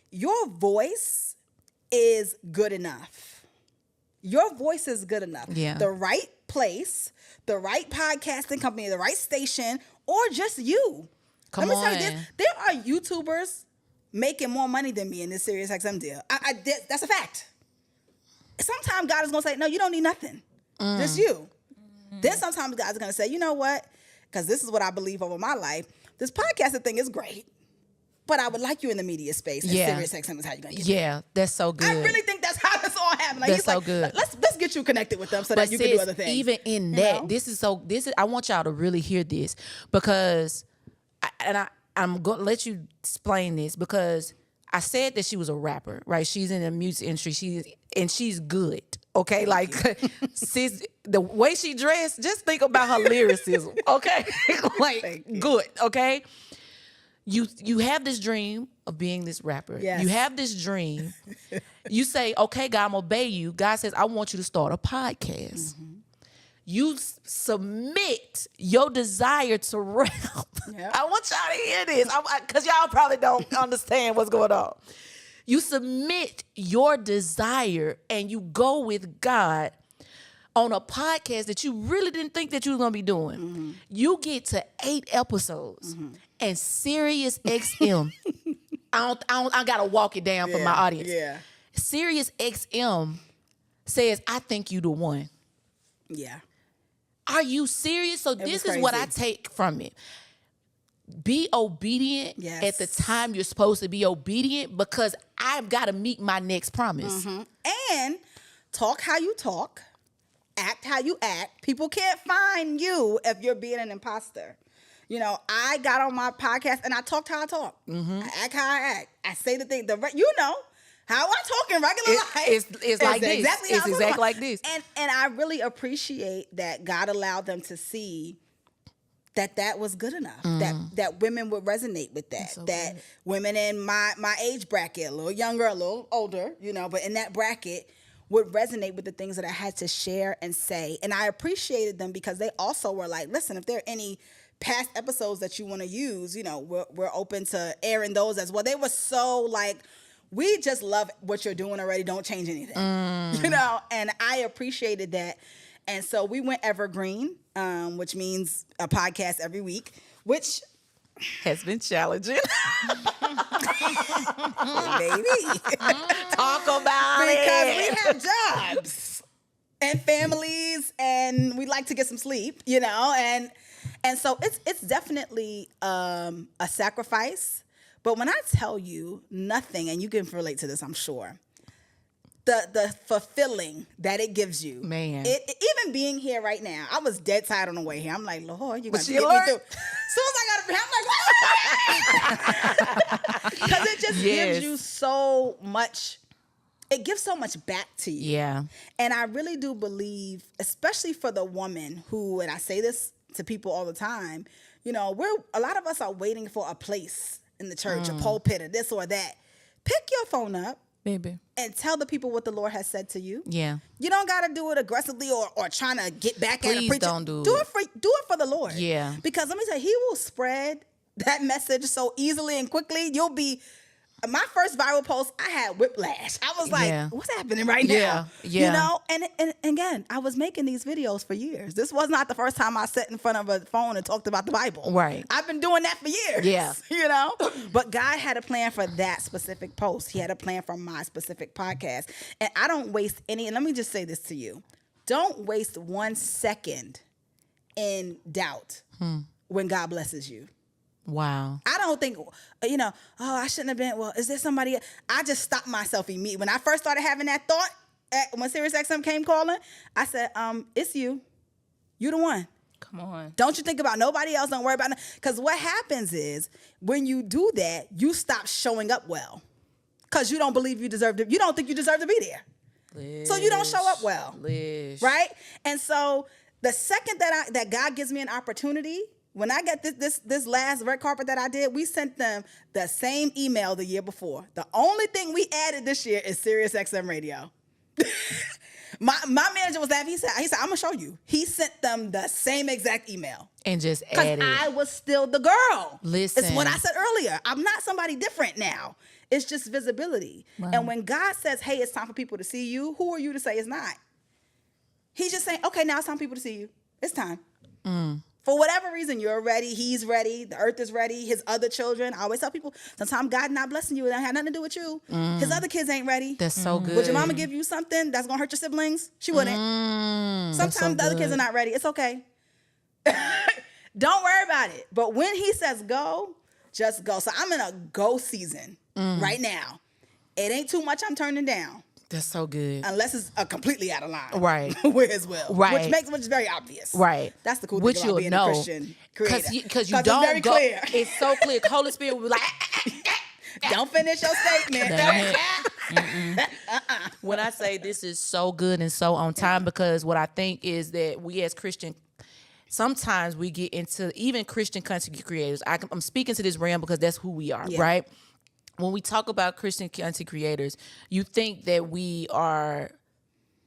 your voice is good enough. Your voice is good enough. Yeah. The right place, the right podcasting company, the right station, or just you. Let me tell you this. There are YouTubers making more money than me in this Sirius XM deal. That's a fact. Sometimes God is going to say, no, you don't need nothing. Just you. Then sometimes God's going to say, you know what? Because this is what I believe over my life. This podcasting thing is great, but I would like you in the media space. And Sirius XM is how you're going to get there. That's so good. I really think that's how this all happened. Like, that's so good. Let's get you connected with them so that you can do other things. Even in that, I want y'all to really hear this because I'm going to let you explain this because I said that she was a rapper, right? She's in the music industry. She's good. Okay, like sis, the way she dressed, just think about her lyricism. Okay, like good. Okay, you have this dream of being this rapper. Yes. You have this dream. You say, okay, God, I'm obey you. God says, I want you to start a podcast. Mm-hmm. You submit your desire to rap. Yep. I want y'all to hear this because y'all probably don't understand what's going on. You submit your desire and you go with God on a podcast that you really didn't think that you were going to be doing. Mm-hmm. You get to 8 episodes and Sirius XM. I got to walk it down for my audience. Yeah. Sirius XM says, I think you the one. Yeah. Are you serious? So this is what I take from it. Be obedient at the time you're supposed to be obedient because I've got to meet my next promise. Mm-hmm. And talk how you talk, act how you act. People can't find you if you're being an imposter. You know, I got on my podcast and I talked how I talk. Mm-hmm. I act how I act. I say the thing, how I talk in regular life. It's like this. It's exactly like this. And I really appreciate that God allowed them to see that was good enough. That women would resonate with that. So that good. Women in my age bracket, a little younger, a little older, but in that bracket would resonate with the things that I had to share and say. And I appreciated them because they also were like, listen, if there are any past episodes that you want to use, we're open to airing those as well. They were so like, we just love what you're doing already. Don't change anything, and I appreciated that. And so we went evergreen, which means a podcast every week, which has been challenging. Baby. Talk about because it. We have jobs and families and we like to get some sleep, and so it's definitely a sacrifice. But when I tell you nothing, and you can relate to this, I'm sure, the fulfilling that it gives you. Man. Even being here right now, I was dead tired on the way here. I'm like, Lord, you're going to get alert? me through. As soon as I got to be, I'm like, because it just gives you so much. It gives so much back to you. Yeah. And I really do believe, especially for the woman who, and I say this to people all the time, a lot of us are waiting for a place in the church, a pulpit, or this or that. Pick your phone up, baby, and tell the people what the Lord has said to you. Yeah. You don't got to do it aggressively or trying to get back at a preacher. Please don't do it. Do it for the Lord. Yeah. Because let me tell you, He will spread that message so easily and quickly. You'll be. My first viral post, I had whiplash. I was like, what's happening right now? Yeah. And again, I was making these videos for years. This was not the first time I sat in front of a phone and talked about the Bible. Right. I've been doing that for years. Yeah. But God had a plan for that specific post. He had a plan for my specific podcast. And I don't waste any, and let me just say this to you. Don't waste 1 second in doubt when God blesses you. Wow. I don't think, I shouldn't have been, is there somebody else? I just stopped myself immediately. When I first started having that thought, when Sirius XM came calling, I said, it's you. You the one. Come on. Don't you think about nobody else. Don't worry about it. Because what happens is, when you do that, you stop showing up well. Because you don't believe you deserve to, you don't think you deserve to be there. So you don't show up well. Right? And so the second that God gives me an opportunity, when I got this last red carpet that I did, we sent them the same email the year before. The only thing we added this year is Sirius XM Radio. My manager was laughing. He said, I'm gonna show you. He sent them the same exact email. And just added. Because I was still the girl. Listen. It's what I said earlier. I'm not somebody different now. It's just visibility. Wow. And when God says, hey, it's time for people to see you, who are you to say it's not? He's just saying, okay, now it's time for people to see you. It's time. For whatever reason, you're ready, he's ready, the earth is ready, his other children. I always tell people, sometimes God not blessing you, it had nothing to do with you. His other kids ain't ready. That's so good. Would your mama give you something that's going to hurt your siblings? She wouldn't. Sometimes the other kids are not ready. It's okay. Don't worry about it. But when he says go, just go. So I'm in a go season right now. It ain't too much I'm turning down. That's so good. Unless it's completely out of line. Right. With his will. Right. Which is very obvious. Right. That's the cool thing about being a Christian creator. Because you don't it's very clear. It's so clear. Holy Spirit will be like, Don't finish your statement. When I say this is so good and so on time, because what I think is that we as Christian, sometimes we get into, even Christian content creators, I'm speaking to this realm because that's who we are, right? When we talk about Christian content creators, you think that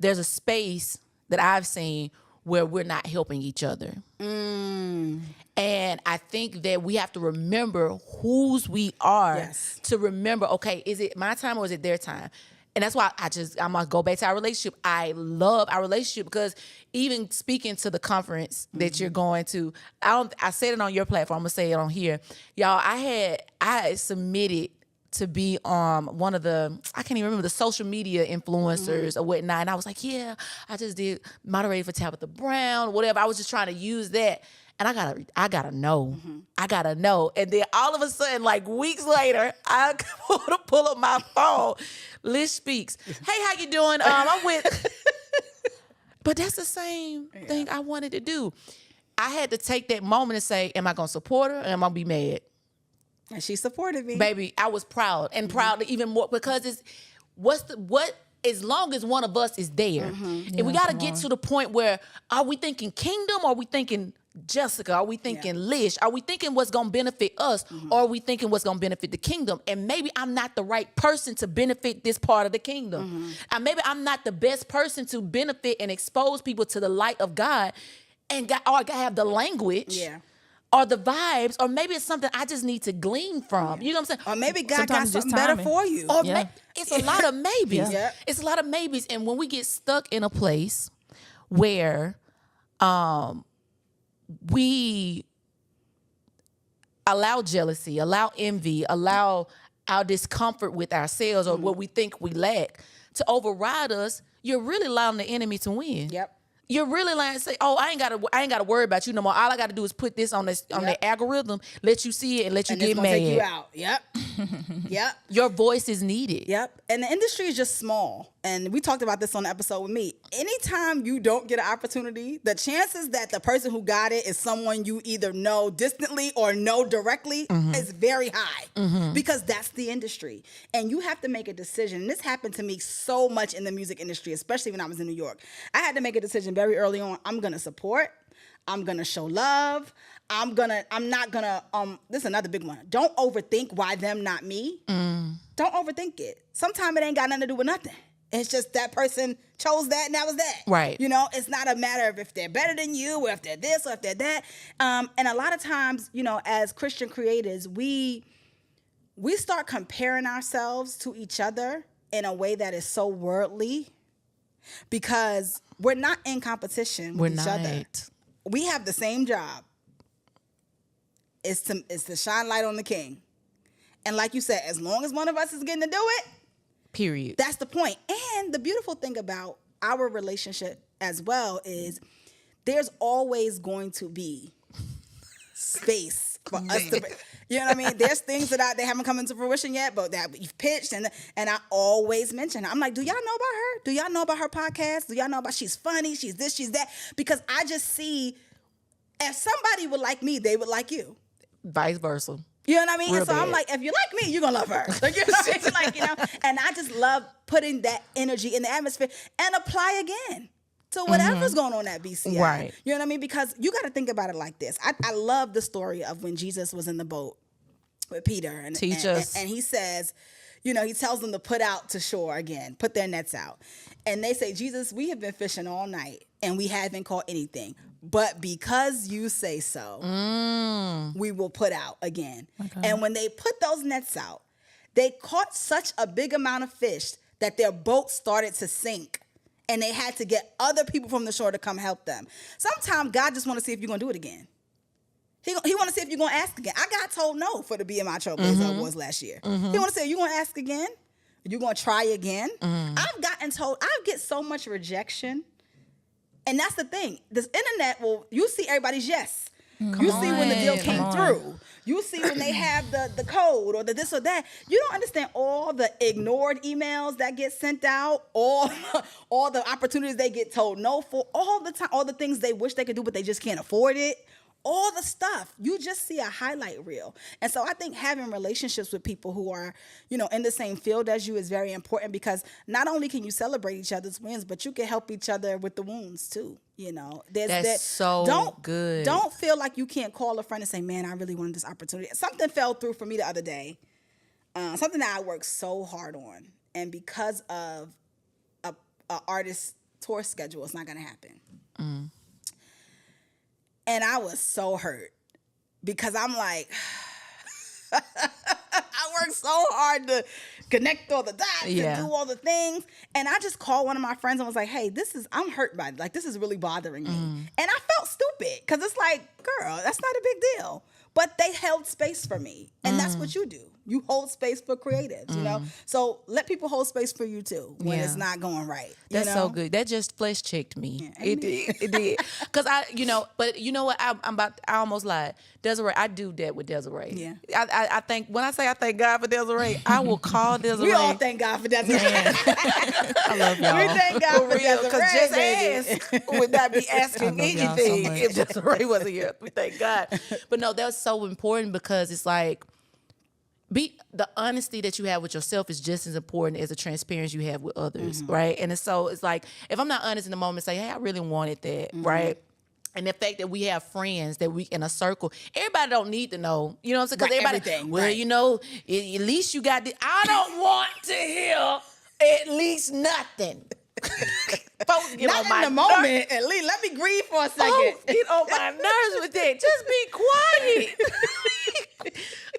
there's a space that I've seen where we're not helping each other. And I think that we have to remember whose we are to remember, okay, is it my time or is it their time? And that's why I'm going to go back to our relationship. I love our relationship because even speaking to the conference that you're going to, I said it on your platform, I'm going to say it on here. Y'all, I submitted to be one of the, I can't even remember, the social media influencers or whatnot. And I was like, yeah, I just did moderated for Tabitha Brown, whatever. I was just trying to use that. And I gotta know. I gotta know. And then all of a sudden, like weeks later, I pull up my phone. Liz speaks. Hey, how you doing? I'm with. But that's the same thing I wanted to do. I had to take that moment and say, am I gonna support her or am I gonna be mad? And she supported me. Baby, I was proud and proud even more because it's as long as one of us is there. And we gotta get to the point where, are we thinking kingdom or are we thinking Jessica? Are we thinking Lish? Are we thinking what's going to benefit us? Or are we thinking what's going to benefit the kingdom? And maybe I'm not the right person to benefit this part of the kingdom. And maybe I'm not the best person to benefit and expose people to the light of God or have the language. Or the vibes, or maybe it's something I just need to glean from. You know what I'm saying? Or maybe God got something better for you. Or it's a lot of maybes. It's a lot of maybes. And when we get stuck in a place where we allow jealousy, allow envy, allow our discomfort with ourselves or what we think we lack to override us, you're really allowing the enemy to win. You're really like say, oh, I ain't gotta worry about you no more. All I gotta do is put this on the algorithm, let you see it, and let you get mad. Take you out. Your voice is needed. And the industry is just small. And we talked about this on the episode with me. Anytime you don't get an opportunity, the chances that the person who got it is someone you either know distantly or know directly is very high because that's the industry. And you have to make a decision. And this happened to me so much in the music industry, especially when I was in New York. I had to make a decision very early on. I'm going to support. I'm going to show love. I'm not going to, this is another big one. Don't overthink why them, not me. Don't overthink it. Sometimes it ain't got nothing to do with nothing. It's just that person chose that and that was that. Right. You know, it's not a matter of if they're better than you or if they're this or if they're that. And a lot of times, you know, as Christian creators, we start comparing ourselves to each other in a way that is so worldly because we're not in competition with each other. We have the same job. It's to shine light on the king. And like you said, as long as one of us is getting to do it, period. That's the point. And the beautiful thing about our relationship as well is there's always going to be space for us to, you know what I mean? There's things that they haven't come into fruition yet, but that we've pitched and I always mention, I'm like, do y'all know about her? Do y'all know about her podcast? Do y'all know about she's funny, she's this, she's that? Because I just see if somebody would like me, they would like you. Vice versa. You know what I mean? Real and so bad. I'm like, if you like me, you're going to love her. Like, you know what I mean? Like, you know, and I just love putting that energy in the atmosphere and apply again to whatever's going on at BCI. Right. You know what I mean? Because you got to think about it like this. I love the story of when Jesus was in the boat with Peter. And Teach us. And he says, you know, he tells them to put out to shore again, put their nets out. And they say, Jesus, we have been fishing all night and we haven't caught anything. But because you say so, we will put out again. Okay. And when they put those nets out, they caught such a big amount of fish that their boat started to sink. And they had to get other people from the shore to come help them. Sometimes God just want to see if you're going to do it again. He want to see if you're going to ask again. I got told no for the BMI Trailblazer Awards last year. He want to say, are you going to ask again? Are you going to try again? I've gotten told, I get so much rejection. And that's the thing. This internet, you see everybody's yes. You see when the deal came through. You see when they have the code or the this or that. You don't understand all the ignored emails that get sent out, all the opportunities they get told no for, all the time, all the things they wish they could do, but they just can't afford it. all the stuff. You just see a highlight reel. And so I think having relationships with people who are, in the same field as you is very important, because not only can you celebrate each other's wins, but you can help each other with the wounds too. That's so good. Don't feel like you can't call a friend and say, man, I really wanted this opportunity. Something fell through for me the other day. Something that I worked so hard on. And because of a artist tour schedule, it's not going to happen. Mm. And I was so hurt because I'm like, I worked so hard to connect all the dots and do all the things. And I just called one of my friends and was like, hey, I'm hurt by it. Like, this is really bothering me. And I felt stupid because it's like, girl, that's not a big deal. But they held space for me. And that's what you do. You hold space for creatives, So let people hold space for you too when it's not going right. That's so good. That just flesh checked me. Yeah, it did. Because but you know what? I almost lied. Desiree, I do that with Desiree. Yeah. I think, when I say I thank God for Desiree, I will call Desiree. We all thank God for Desiree. I love y'all. We thank God for Desiree. Because JessAsk would not be asking anything if Desiree wasn't here. We thank God. But no, that's so important because it's like, the honesty that you have with yourself is just as important as the transparency you have with others, right? And it's like, if I'm not honest in the moment, say, hey, I really wanted that, right? And the fact that we have friends that we in a circle, everybody don't need to know, you know what I'm saying? Because everybody, at least you got this. I don't want to hear at least nothing. Folks get not on my in the moment, at least. Let me grieve for a second. Folks get on my nerves with that. Just be quiet.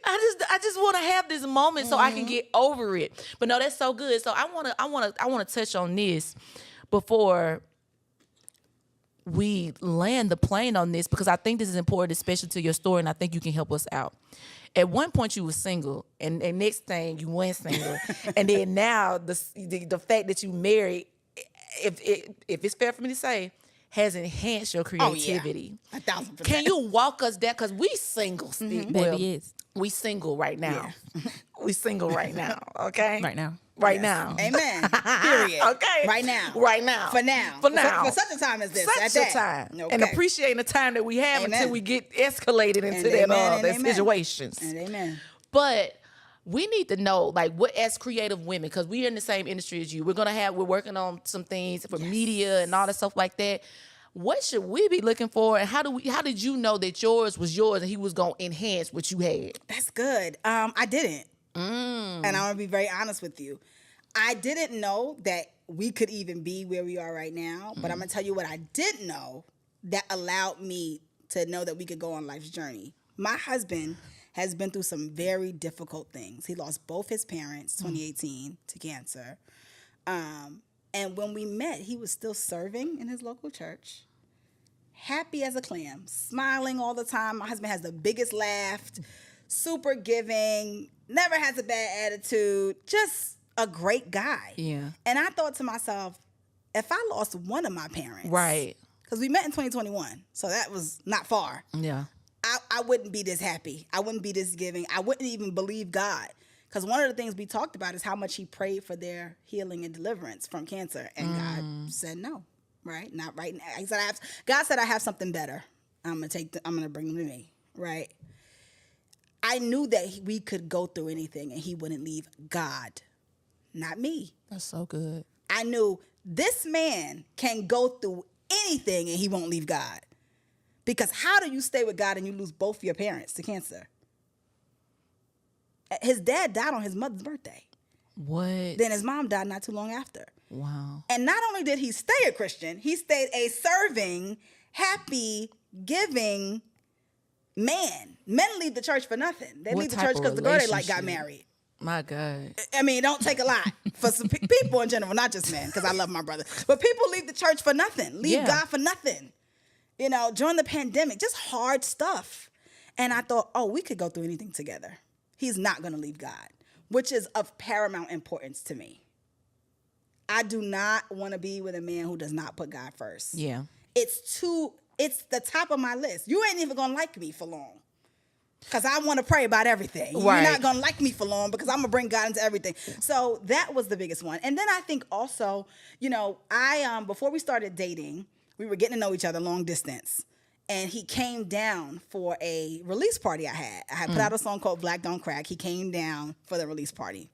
I just want to have this moment so I can get over it. But no, that's so good. So I want to touch on this before we land the plane on this, because I think this is important, especially to your story, and I think you can help us out. At one point you were single, and next thing you weren't single, and then now the fact that you married, if it's fair for me to say, has enhanced your creativity. Oh, yeah. 1,000%. Can you walk us down? Because we single still. Baby, yes. We single right now. Yeah. We single right now, okay? Right now. Right now. Amen. Period. Okay. Right now. Right now. For now. For now. For such a time as this. Such a time. Okay. And appreciating the time that we have until we get escalated into that situations. And amen. But we need to know, like, what as creative women, because we're in the same industry as you. We're working on some things for media and all that stuff like that. What should we be looking for, and how did you know that yours was yours and he was gonna enhance what you had? That's good. I didn't, and I want to be very honest with you. I didn't know that we could even be where we are right now. But I'm gonna tell you what I did know that allowed me to know that we could go on life's journey. My husband has been through some very difficult things. He lost both his parents 2018 to cancer. And when we met, he was still serving in his local church, happy as a clam, smiling all the time. My husband has the biggest laugh, super giving, never has a bad attitude, just a great guy. Yeah. And I thought to myself, if I lost one of my parents, right, because we met in 2021, so that was not far. Yeah. I wouldn't be this happy. I wouldn't be this giving. I wouldn't even believe God. Because one of the things we talked about is how much he prayed for their healing and deliverance from cancer. And God said no, right? Not right now. He said, God said, I have something better. I'm going to bring them to me, right? I knew that we could go through anything and he wouldn't leave God, not me. That's so good. I knew this man can go through anything and he won't leave God. Because how do you stay with God and you lose both your parents to cancer? His dad died on his mother's birthday. What? Then his mom died not too long after. Wow. And not only did he stay a Christian, he stayed a serving, happy, giving man. Men leave the church for nothing. They leave the church because the girl they like got married. My God. I mean, it don't take a lot for some people in general, not just men, because I love my brother. But people leave the church for nothing, leave God for nothing. You know, during the pandemic, just hard stuff. And I thought, oh, we could go through anything together. He's not going to leave God, which is of paramount importance to me. I do not want to be with a man who does not put God first. Yeah. It's the top of my list. You ain't even going to like me for long because I want to pray about everything. Right. You're not going to like me for long because I'm going to bring God into everything. So that was the biggest one. And then I think also, you know, before we started dating, we were getting to know each other long distance. And he came down for a release party I had. I had put out a song called Black Don't Crack. He came down for the release party.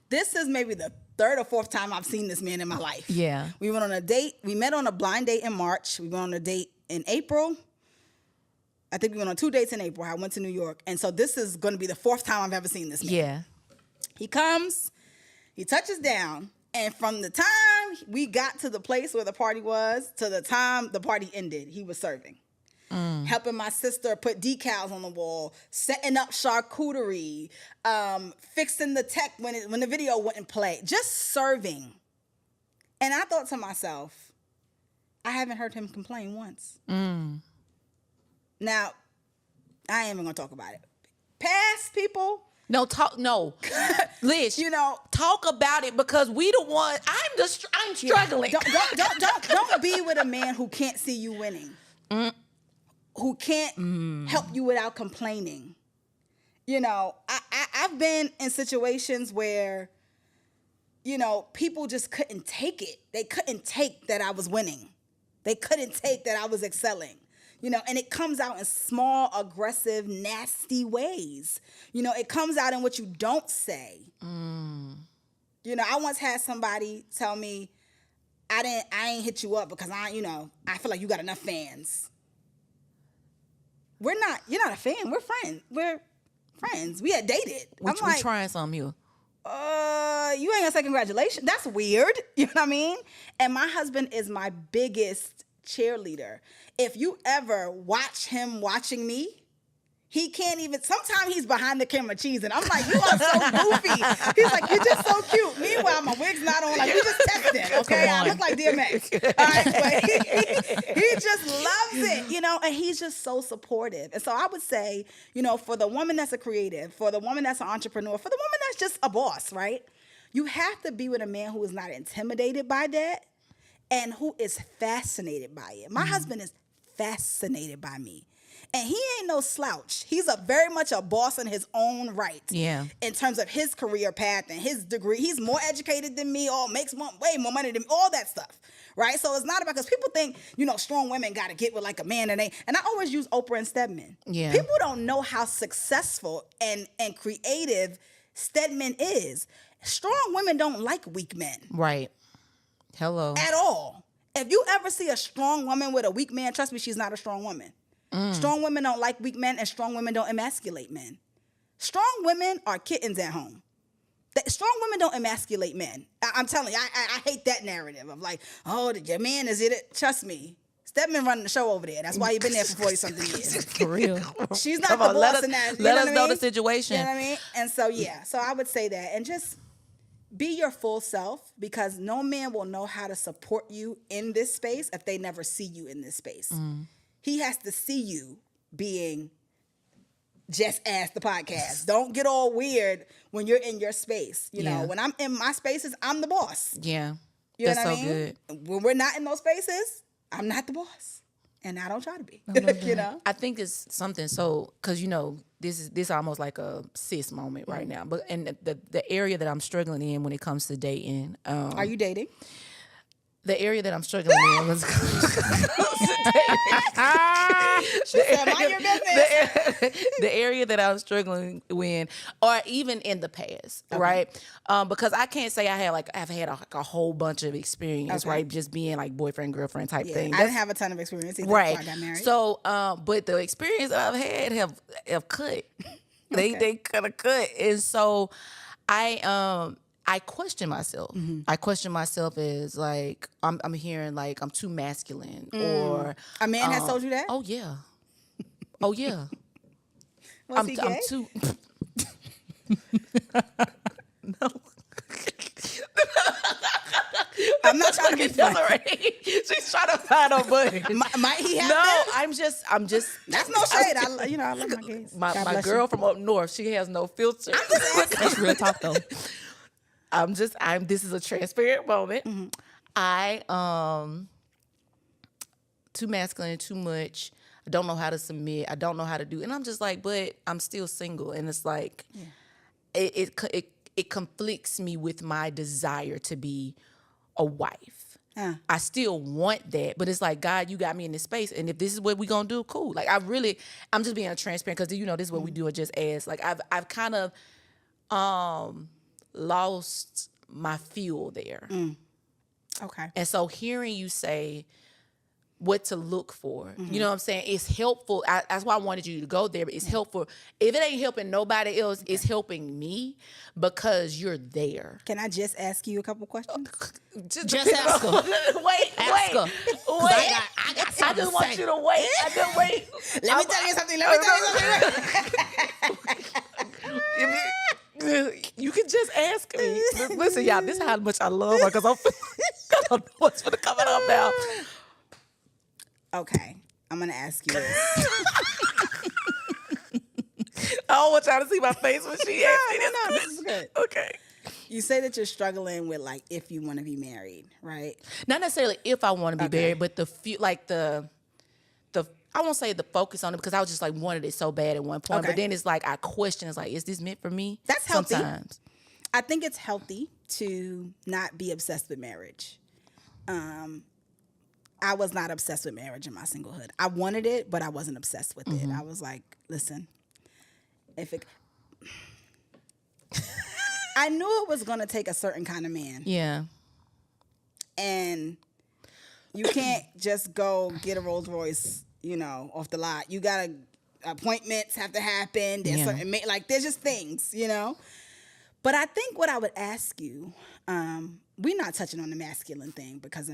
This is maybe the third or fourth time I've seen this man in my life. Yeah. We went on a date. We met on a blind date in March. We went on a date in April. I think we went on 2 dates in April. I went to New York. And so this is going to be the fourth time I've ever seen this man. Yeah. He comes, he touches down, and from the time we got to the place where the party was to the time the party ended, he was serving. Helping my sister put decals on the wall, setting up charcuterie, fixing the tech when the video wouldn't play, just serving. And I thought to myself, I haven't heard him complain once. Now, I ain't even gonna talk about it. Past people. No, Liz, talk about it, because we the one. I'm struggling. Don't be with a man who can't see you winning, who can't help you without complaining. I've been in situations where, people just couldn't take it. They couldn't take that I was winning. They couldn't take that I was excelling. And it comes out in small, aggressive, nasty ways. It comes out in what you don't say. I once had somebody tell me, I ain't hit you up because I feel like you got enough fans. You're not a fan. We're friends. We had dated. We trying something here. You ain't gonna say congratulations. That's weird. You know what I mean? And my husband is my biggest cheerleader. If you ever watch him watching me, he can't even, sometimes he's behind the camera cheesing. I'm like, you are so goofy. He's like, you're just so cute. Meanwhile, my wig's not on. Like, we just texting, okay? I look like DMX. All right, but he just loves it, and he's just so supportive. And so I would say, for the woman that's a creative, for the woman that's an entrepreneur, for the woman that's just a boss, right? You have to be with a man who is not intimidated by that and who is fascinated by it. My husband is fascinated by me. And he ain't no slouch. He's very much a boss in his own right. Yeah. In terms of his career path and his degree. He's more educated than me, makes way more money than me, all that stuff. Right? So it's not about, because people think, strong women got to get with like a man, and I always use Oprah and Stedman. Yeah. People don't know how successful and creative Stedman is. Strong women don't like weak men. Right. Hello. At all. If you ever see a strong woman with a weak man, trust me, she's not a strong woman. Strong women don't like weak men, and strong women don't emasculate men. Strong women are kittens at home. Strong women don't emasculate men. I'm telling you, I hate that narrative of like, your man is it. Trust me. Stedman running the show over there. That's why he been there for 40-something years. For real. She's not the boss in that. Let us know the situation. You know what I mean? And so, so I would say that. And just be your full self, because no man will know how to support you in this space if they never see you in this space. He has to see you being JessAsk the podcast. Don't get all weird when you're in your space. You know, when I'm in my spaces, I'm the boss. Yeah. You That's know what so I mean? good. When we're not in those spaces, I'm not the boss. And I don't try to be. I think it's something because this is almost like a cis moment right now. But and the area that I'm struggling in when it comes to dating. Are you dating? The area that I'm struggling in was the area that I was struggling with, or even in the past, right? Because I can't say I've had a whole bunch of experience, right? Just being like boyfriend, girlfriend type thing. I didn't have a ton of experience either right. before I got married. So, but the experience that I've had have cut. They kind of cut, and so I question myself. I question myself as like I'm hearing like I'm too masculine, or a man has told you that. Oh yeah. Oh yeah. Was he gay? I'm too. No. I'm not trying to be funny. She's trying to find a buddy. Might he have No, that? I'm just. That's no shade. I love my kids. My girl from up north, she has no filter. That's real talk though. This is a transparent moment. Too masculine, too much. I don't know how to submit. I don't know how to do. And I'm just like, but I'm still single. And it's like, it conflicts me with my desire to be a wife. I still want that, but it's like, God, you got me in this space, and if this is what we gonna do, cool. Like I'm just being transparent because this is what we do at JessAsk. Like I've kind of lost my fuel there. Okay. And so hearing you say what to look for, you know what I'm saying? It's helpful. That's why I wanted you to go there. But it's helpful. If it ain't helping nobody else, it's helping me because you're there. Can I just ask you a couple questions? Just ask her. Wait. I just want you to wait. Wait. Let me tell you something. You can just ask me. Listen, y'all, this is how much I love her because I don't know what's going to come out now. Okay, I'm gonna ask you this. I don't want y'all to see my face when she asks me this. No, this is good. Okay. You say that you're struggling with like if you want to be married, right? Not necessarily if I want to be married, but the I won't say the focus on it because I was just like wanted it so bad at one point. Okay. But then it's like I question, it's like, is this meant for me? That's healthy. Sometimes. I think it's healthy to not be obsessed with marriage. I was not obsessed with marriage in my singlehood. I wanted it, but I wasn't obsessed with it. I was like, listen, I knew it was going to take a certain kind of man. Yeah. And you can't just go get a Rolls Royce, off the lot. You got to, appointments have to happen. There's certain, there's just things, But I think what I would ask you, we're not touching on the masculine thing because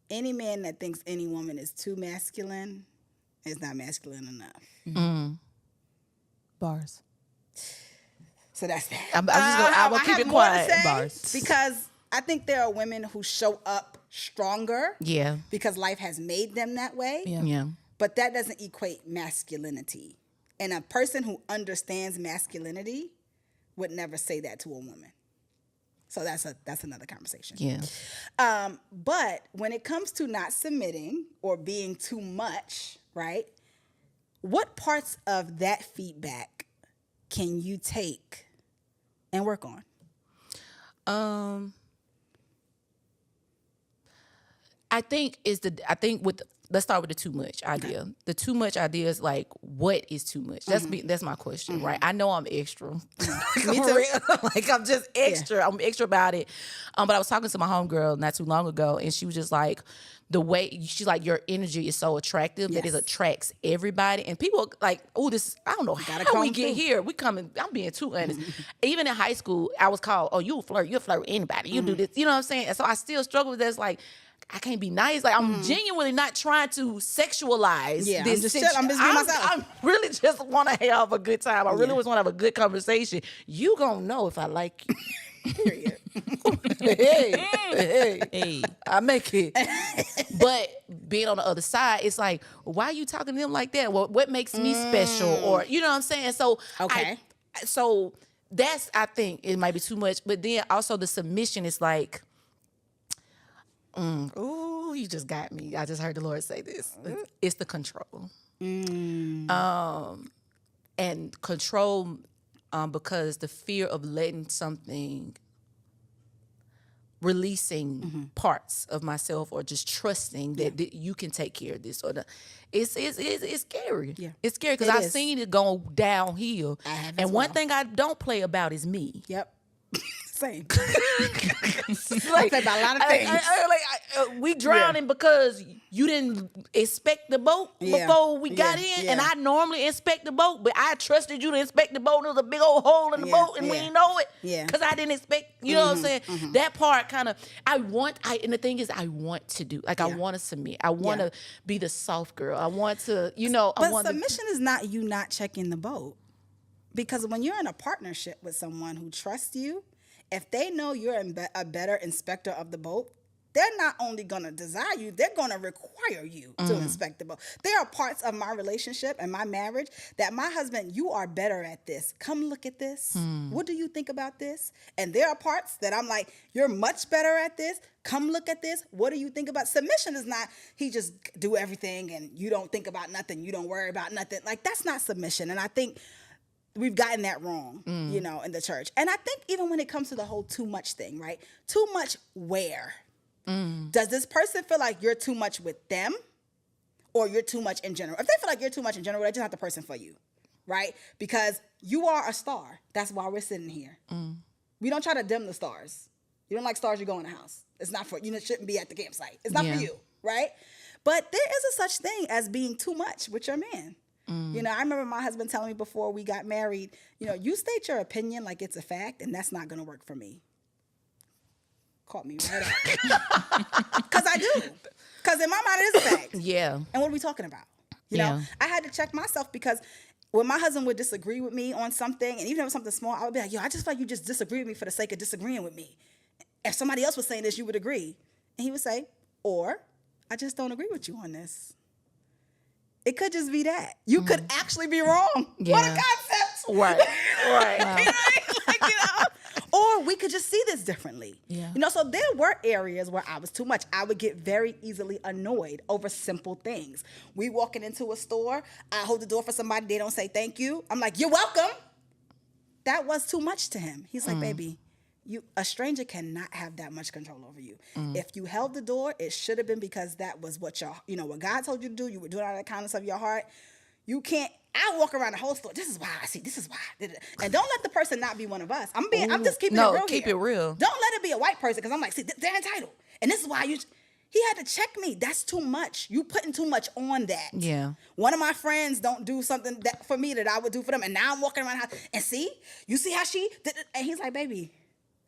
any man that thinks any woman is too masculine is not masculine enough. Bars. So that's that. I will keep it quiet. Bars. Because I think there are women who show up stronger. Yeah. Because life has made them that way. Yeah. But that doesn't equate masculinity. And a person who understands masculinity would never say that to a woman. So that's another conversation. Yeah. But when it comes to not submitting or being too much, right? What parts of that feedback can you take and work on? Let's start with the too much idea. Okay. The too much idea is like, what is too much? That's my question, right? I know I'm extra. Me too. I'm just extra. Yeah. I'm extra about it. But I was talking to my homegirl not too long ago, and she was just like, she's like, your energy is so attractive that it attracts everybody. And people like, I don't know how we get here. I'm being too honest. Even in high school, I was called, you'll flirt with anybody. You do this. You know what I'm saying? And so I still struggle with that. It's like, I can't be nice. Like, I'm genuinely not trying to sexualize this. I'm just being myself. I really just want to have a good time. I really just want to have a good conversation. You gonna know if I like you. Period. Hey. I make it. But being on the other side, it's like, why are you talking to them like that? What makes me special? Or, you know what I'm saying? So, so that's, I think it might be too much. But then also the submission is like, ooh, you just got me. I just heard the Lord say this. It's the control. And control because the fear of letting something, releasing parts of myself or just trusting that you can take care of this. It's scary. Yeah. It's scary because I've seen it go downhill. And one thing I don't play about is me. Yep. Same. I play about a lot of things. We drowning because you didn't inspect the boat before we got in, and I normally inspect the boat, but I trusted you to inspect the boat. And there was a big old hole in the boat, and we didn't know it because I didn't expect. You know what I'm saying? That part kind of and the thing is, I want to do I want to submit. I want to be the soft girl. I want to, But submission is not you not checking the boat, because when you're in a partnership with someone who trusts you, if they know you're a better inspector of the boat, they're not only going to desire you, they're going to require you to inspect the boat. There are parts of my relationship and my marriage that my husband, you are better at this. Come look at this. What do you think about this? And there are parts that I'm like, you're much better at this. Come look at this. What do you think about? Submission is not, he just do everything and you don't think about nothing. You don't worry about nothing. Like, that's not submission. And I think we've gotten that wrong, in the church. And I think even when it comes to the whole too much thing, right? Too much where? Does this person feel like you're too much with them or you're too much in general? If they feel like you're too much in general, they're just not the person for you, right? Because you are a star. That's why we're sitting here. We don't try to dim the stars. You don't like stars, you go in the house. It's not for you. Shouldn't be at the campsite. It's not for you, right? But there is a such thing as being too much with your man. You know, I remember my husband telling me before we got married, you know, you state your opinion like it's a fact, and that's not going to work for me. Caught me right out. Because I do. Because in my mind, it is a fact. Yeah. And what are we talking about? You know, I had to check myself because when my husband would disagree with me on something, and even if it was something small, I would be like, yo, I just feel like you just disagree with me for the sake of disagreeing with me. If somebody else was saying this, you would agree. And he would say, or I just don't agree with you on this. It could just be that. You could actually be wrong. Yeah. What a concept. Right. Right. Like, you know? Or we could just see this differently. Yeah. You know, so there were areas where I was too much. I would get very easily annoyed over simple things. We walking into a store, I hold the door for somebody, they don't say thank you. I'm like, you're welcome. That was too much to him. He's like, baby, a stranger cannot have that much control over you. If you held the door, it should have been because that was what what God told you to do. You were doing out of the kindness of your heart. You can't. I walk around the whole store. This is why I see. This is why. And don't let the person not be one of us. I'm just keeping it real. Keep here. it real. Don't let it be a white person because I'm like, see, they're entitled, and this is why you. He had to check me. That's too much. You putting too much on that. Yeah. One of my friends don't do something that for me that I would do for them, and now I'm walking around the house and you see how she did it? And he's like, baby.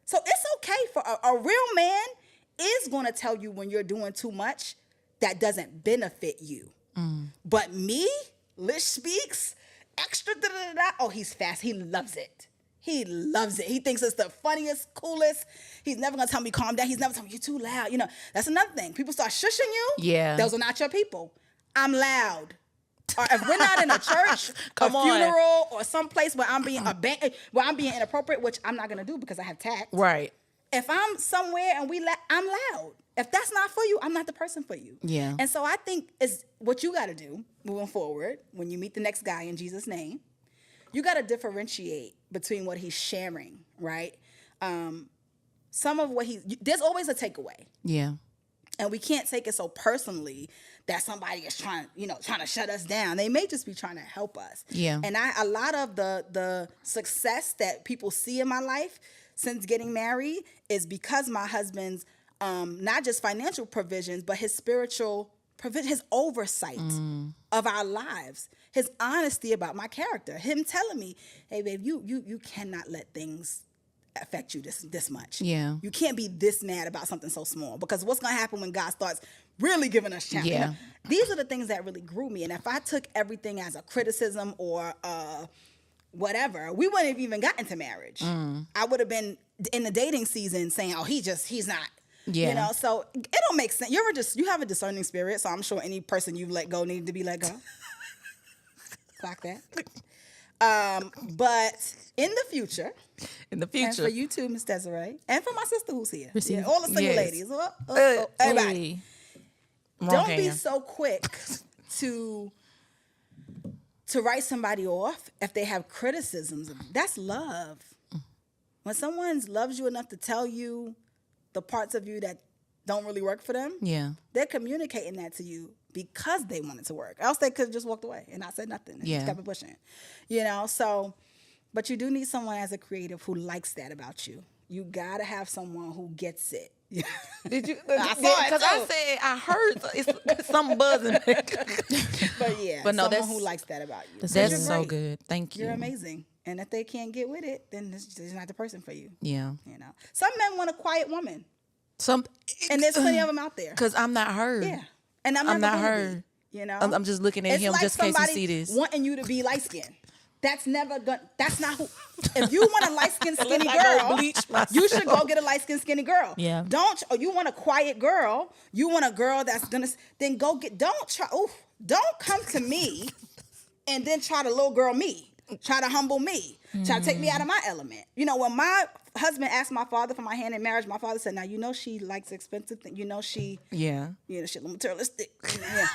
So it's okay for a real man is going to tell you when you're doing too much that doesn't benefit you. But me, Lish speaks, extra da-da-da-da. Oh, he's fast. He loves it. He loves it. He thinks it's the funniest, coolest. He's never going to tell me calm down. He's never telling me you're too loud. You know, that's another thing. People start shushing you. Yeah. Those are not your people. I'm loud. Or if we're not in a church, a Come on. funeral, or someplace where I'm being inappropriate, which I'm not gonna do because I have tact. Right. If I'm somewhere and I'm loud. If that's not for you, I'm not the person for you. Yeah. And so I think is what you got to do moving forward when you meet the next guy in Jesus' name. You got to differentiate between what he's sharing, right? Some of what there's always a takeaway. Yeah. And we can't take it so personally that somebody is trying to shut us down. They may just be trying to help us. Yeah. And a lot of the success that people see in my life since getting married is because my husband's not just financial provisions, but his spiritual provision, his oversight of our lives, his honesty about my character, him telling me, hey, babe, you cannot let things affect you this much. Yeah. You can't be this mad about something so small because what's going to happen when God starts really giving us challenges? Yeah. These are the things that really grew me. And if I took everything as a criticism or whatever, we wouldn't have even gotten to marriage. I would have been in the dating season saying, oh, he's not. Yeah. You know, so it don't make sense. You have a discerning spirit, so I'm sure any person you've let go needed to be let go. Clock that. But in the future, and for you too, Miss Desiree, and for my sister who's here, all the single ladies, everybody, don't be so quick to write somebody off if they have criticisms. That's love. When someone loves you enough to tell you the parts of you that don't really work for them, they're communicating that to you because they want it to work. Else they could have just walked away and not said nothing and just kept it pushing. You know, so, but you do need someone as a creative who likes that about you. You gotta have someone who gets it. Did you? I saw it because I said I heard it's something buzzing. But no, someone who likes that about you. That's so good. Thank you. You're amazing. And if they can't get with it, then it's not the person for you. Yeah. You know, some men want a quiet woman. And there's plenty of them out there. Because I'm not her. Yeah. And I'm not her. You know, I'm just looking at him like just in case he see this. Wanting you to be light skinned. That's not who. If you want a light skinned skinny girl, you should go get a light skinned skinny girl. Yeah. You want a quiet girl. You want a girl that's gonna. Then go get. Don't come to me, and then try to little girl me. try to humble me, try to take me out of my element. You know, when my husband asked my father for my hand in marriage, my father said, now, you know, she likes expensive things. You know, she a little materialistic. Yeah.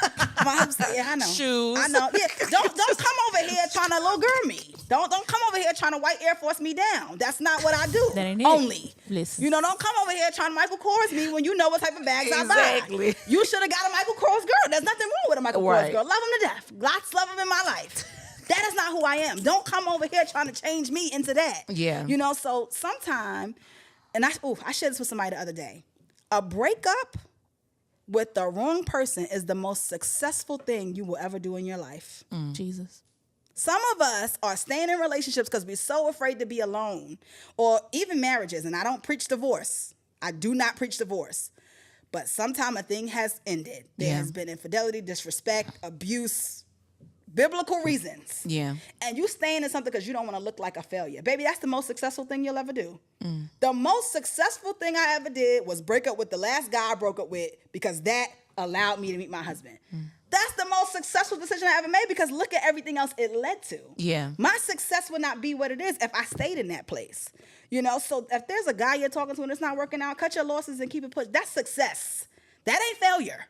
My husband said, yeah, I know. Shoes. I know. Yeah. Don't come over here trying to little girl me. Don't come over here trying to white Air Force me down. That's not what I do. That ain't it. Only. Listen. You know, don't come over here trying to Michael Kors me when you know what type of bags I Exactly. buy. You should have got a Michael Kors girl. There's nothing wrong with a Michael Kors girl. Love him to death. Lots love him in my life. That is not who I am. Don't come over here trying to change me into that. Yeah. You know, so sometime, and I shared this with somebody the other day. A breakup with the wrong person is the most successful thing you will ever do in your life. Jesus. Some of us are staying in relationships because we're so afraid to be alone, or even marriages. And I don't preach divorce. I do not preach divorce. But sometime a thing has ended. There has been infidelity, disrespect, abuse, biblical reasons. Yeah. And you staying in something because you don't want to look like a failure. Baby, that's the most successful thing you'll ever do. The most successful thing I ever did was break up with the last guy I broke up with because that allowed me to meet my husband. That's the most successful decision I ever made because look at everything else it led to. Yeah. My success would not be what it is if I stayed in that place. You know, so if there's a guy you're talking to and it's not working out, cut your losses and keep it pushed. That's success. That ain't failure.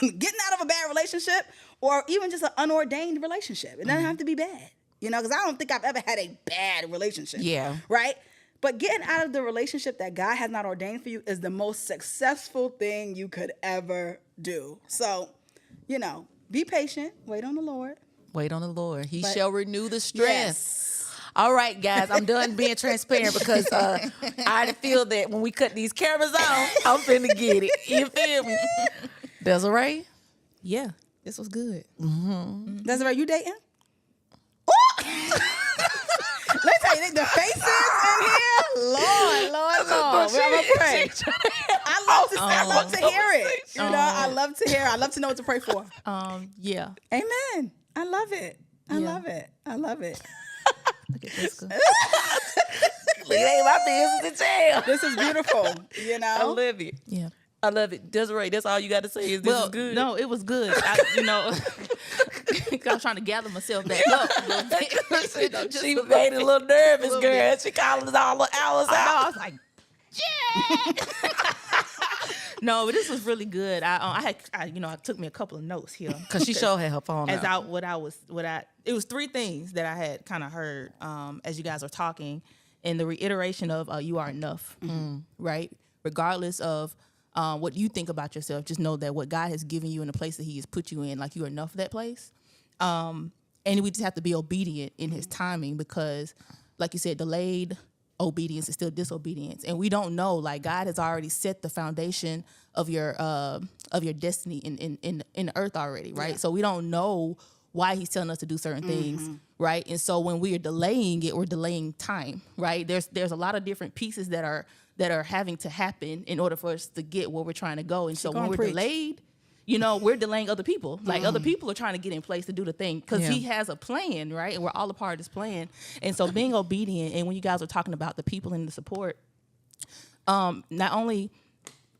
Getting out of a bad relationship or even just an unordained relationship. It doesn't have to be bad, you know, because I don't think I've ever had a bad relationship. Yeah. Right? But getting out of the relationship that God has not ordained for you is the most successful thing you could ever do. So, you know, be patient. Wait on the Lord. Wait on the Lord. He shall renew the strength. Yes. All right, guys, I'm done being transparent because I feel that when we cut these cameras off, I'm finna get it. You feel me? Desiree? Yeah, this was good. Desiree, you dating? Let's tell you, the faces in here, Lord. I'm gonna pray. I love to hear it. You know, I love to know what to pray for. Yeah. Amen. I love it. I love it. Look at this girl. It ain't my business to tell. This is beautiful. You know, I love it. Yeah. I love it. Desiree, that's all you got to say is this is good. No, it was good. I was trying to gather myself back up. She made it a little nervous, girl. She calling us all the hours out. I was like, yeah. No, but this was really good. I took me a couple of notes here Because she sure had her phone out. It was three things that I had kind of heard as you guys were talking, and the reiteration of you are enough, right? Regardless of what you think about yourself, just know that what God has given you in the place that He has put you in, like you are enough for that place. And we just have to be obedient in His timing because, like you said, delayed obedience is still disobedience, and we don't know. Like God has already set the foundation of your destiny in the earth already, right? Yeah. So we don't know why He's telling us to do certain things, right? And so when we are delaying it, we're delaying time, right? There's a lot of different pieces that are having to happen in order for us to get where we're trying to go. And so when we're delayed, you know, we're delaying other people. Like other people are trying to get in place to do the thing because He has a plan, right? And we're all a part of this plan. And so being obedient, and when you guys are talking about the people and the support, not only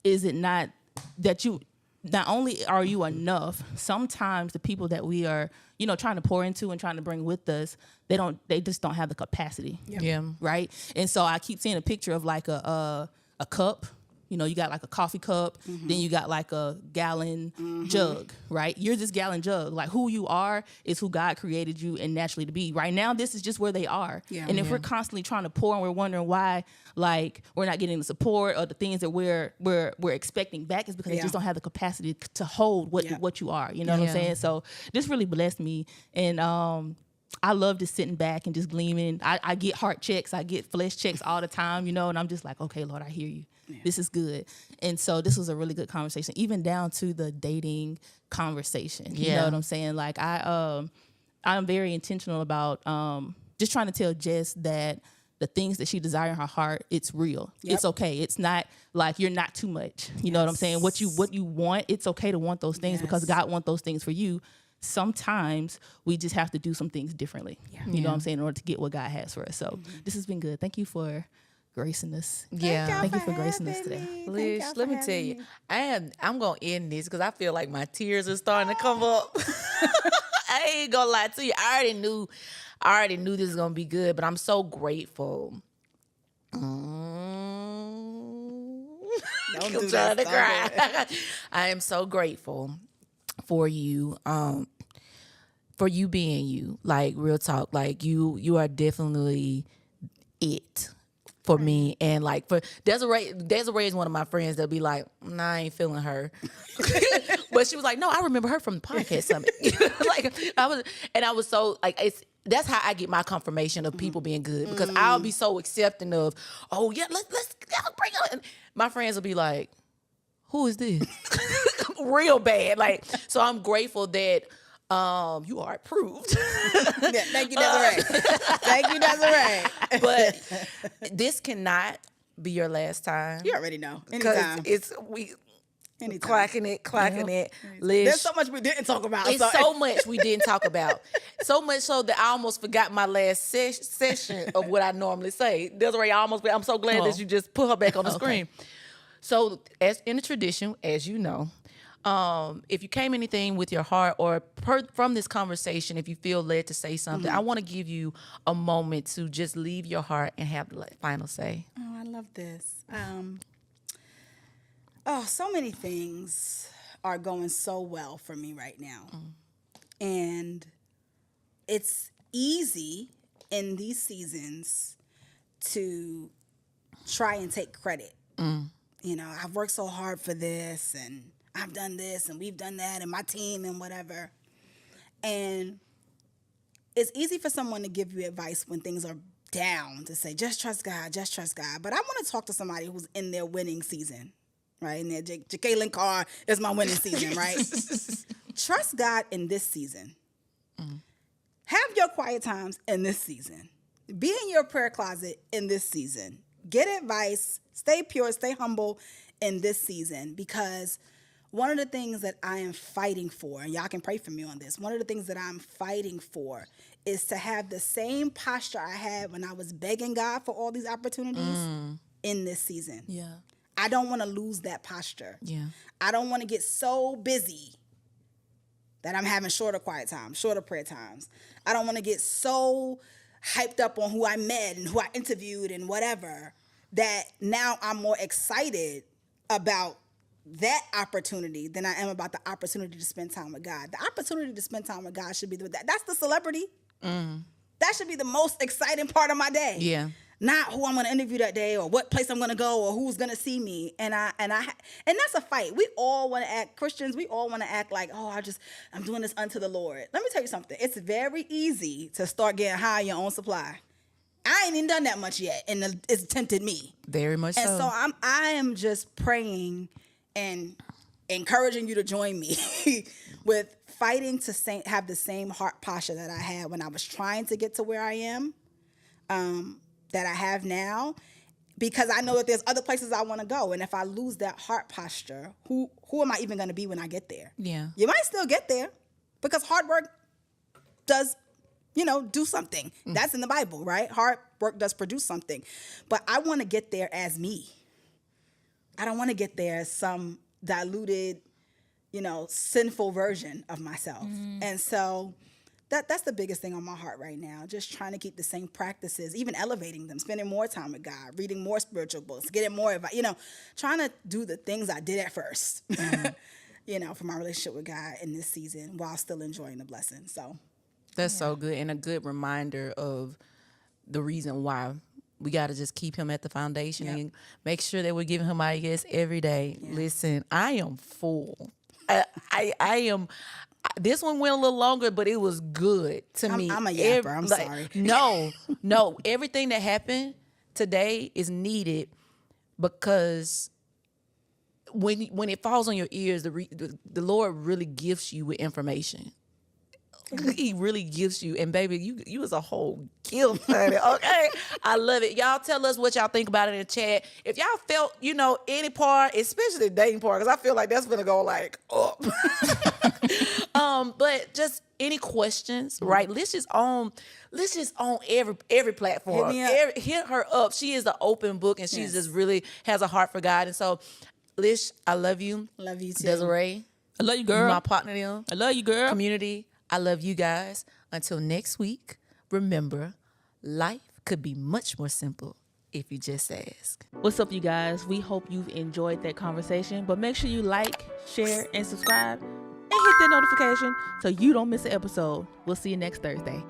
is it not that you, not only are you enough, sometimes the people that we are, you know, trying to pour into and trying to bring with us, they just don't have the capacity. Yeah. Right? And so I keep seeing a picture of like a cup. You know, you got like a coffee cup, then you got like a gallon jug, right? You're this gallon jug. Like who you are is who God created you and naturally to be. Right now, this is just where they are. Yeah. And if we're constantly trying to pour and we're wondering why, like we're not getting the support or the things that we're expecting back, is because they just don't have the capacity to hold what you are. You know what I'm saying? So this really blessed me, and I love just sitting back and just gleaming. I get heart checks, I get flesh checks all the time, you know, and I'm just like, okay, Lord, I hear you. Yeah. This is good. And so this was a really good conversation, even down to the dating conversation. You know what I'm saying? Like I'm very intentional about just trying to tell Jess that the things that she desires in her heart, it's real. Yep. It's okay. It's not like you're not too much. You know what I'm saying? What you want, it's okay to want those things because God wants those things for you. Sometimes we just have to do some things differently. Yeah. You know what I'm saying? In order to get what God has for us. So this has been good. Thank you for gracing us. Thank you for gracing us today. Liz, let me tell you, I'm gonna end this because I feel like my tears are starting to come up. I ain't gonna lie to you. I already knew I already knew this was gonna be good, but I'm so grateful. Don't I'm do trying to this. cry. I am so grateful for you. For you being you. Like, real talk. Like, you are definitely it for me. And like, for Desiree is one of my friends that'll be like, nah, I ain't feeling her. But she was like, no, I remember her from the podcast summit. Like, I was so like, that's how I get my confirmation of people being good, because I'll be so accepting of, oh yeah, let's bring up. And my friends will be like, who is this? Real bad. Like, so I'm grateful that you are approved. Yeah, thank you, Desiree. Thank you, Desiree. But this cannot be your last time. You already know. Because Anytime. clacking it. Lish. There's so much we didn't talk about. It's so much we didn't talk about. So much so that I almost forgot my last session of what I normally say. Desiree, I'm so glad that you just put her back on the screen. So, as in the tradition, as you know, if you came anything with your heart or from this conversation, if you feel led to say something, I want to give you a moment to just leave your heart and have the final say. Oh, I love this. So many things are going so well for me right now. And it's easy in these seasons to try and take credit. You know, I've worked so hard for this, and I've done this, and we've done that, and my team, and whatever. And it's easy for someone to give you advice when things are down, to say, just trust God, just trust God. But I want to talk to somebody who's in their winning season, right? And their Jacqueline Carr is my winning season, right? Trust God in this season. Have your quiet times in this season. Be in your prayer closet in this season. Get advice. Stay pure, stay humble in this season, because one of the things that I am fighting for, and y'all can pray for me on this, one of the things that I'm fighting for is to have the same posture I had when I was begging God for all these opportunities in this season. Yeah. I don't want to lose that posture. Yeah. I don't want to get so busy that I'm having shorter quiet times, shorter prayer times. I don't want to get so hyped up on who I met and who I interviewed and whatever, that now I'm more excited about that opportunity than I am about the opportunity to spend time with God. The opportunity to spend time with God should be that's the celebrity. That should be the most exciting part of my day. Yeah. Not who I'm going to interview that day or what place I'm going to go or who's going to see me. And that's a fight. We all want to act Christians. We all want to act like, oh, I'm doing this unto the Lord. Let me tell you something. It's very easy to start getting high on your own supply. I ain't even done that much yet, and it's tempted me. Very much so. And so I am just praying and encouraging you to join me with fighting to have the same heart posture that I had when I was trying to get to where I am, that I have now, because I know that there's other places I want to go. And if I lose that heart posture, who am I even going to be when I get there? Yeah. You might still get there, because hard work does, do something. That's in the Bible, right? Hard work does produce something. But I want to get there as me. I don't want to get there as some diluted, sinful version of myself. And so that's the biggest thing on my heart right now. Just trying to keep the same practices, even elevating them, spending more time with God, reading more spiritual books, getting more advice, trying to do the things I did at first, for my relationship with God in this season while still enjoying the blessing. So that's so good, and a good reminder of the reason why we got to just keep him at the foundation and make sure that we're giving him our yes every day. Yeah. Listen, I am full. I am. This one went a little longer, but it was good to me. I'm a yapper. I'm sorry. No. Everything that happened today is needed, because when it falls on your ears, the Lord really gifts you with information. He really gives you, and baby, you was a whole gift, honey. Okay, I love it. Y'all tell us what y'all think about it in the chat. If y'all felt, any part, especially the dating part, because I feel like that's gonna go like up. But just any questions, right? Let's just on every platform. Hit her up. She is an open book, and she just really has a heart for God. And so, Lish, I love you. Love you too. Desiree, I love you, girl. My partner, I love you, girl. Community, I love you guys. Until next week, remember, life could be much more simple if you just ask. What's up, you guys? We hope you've enjoyed that conversation, but make sure you like, share, and subscribe, and hit that notification so you don't miss an episode. We'll see you next Thursday.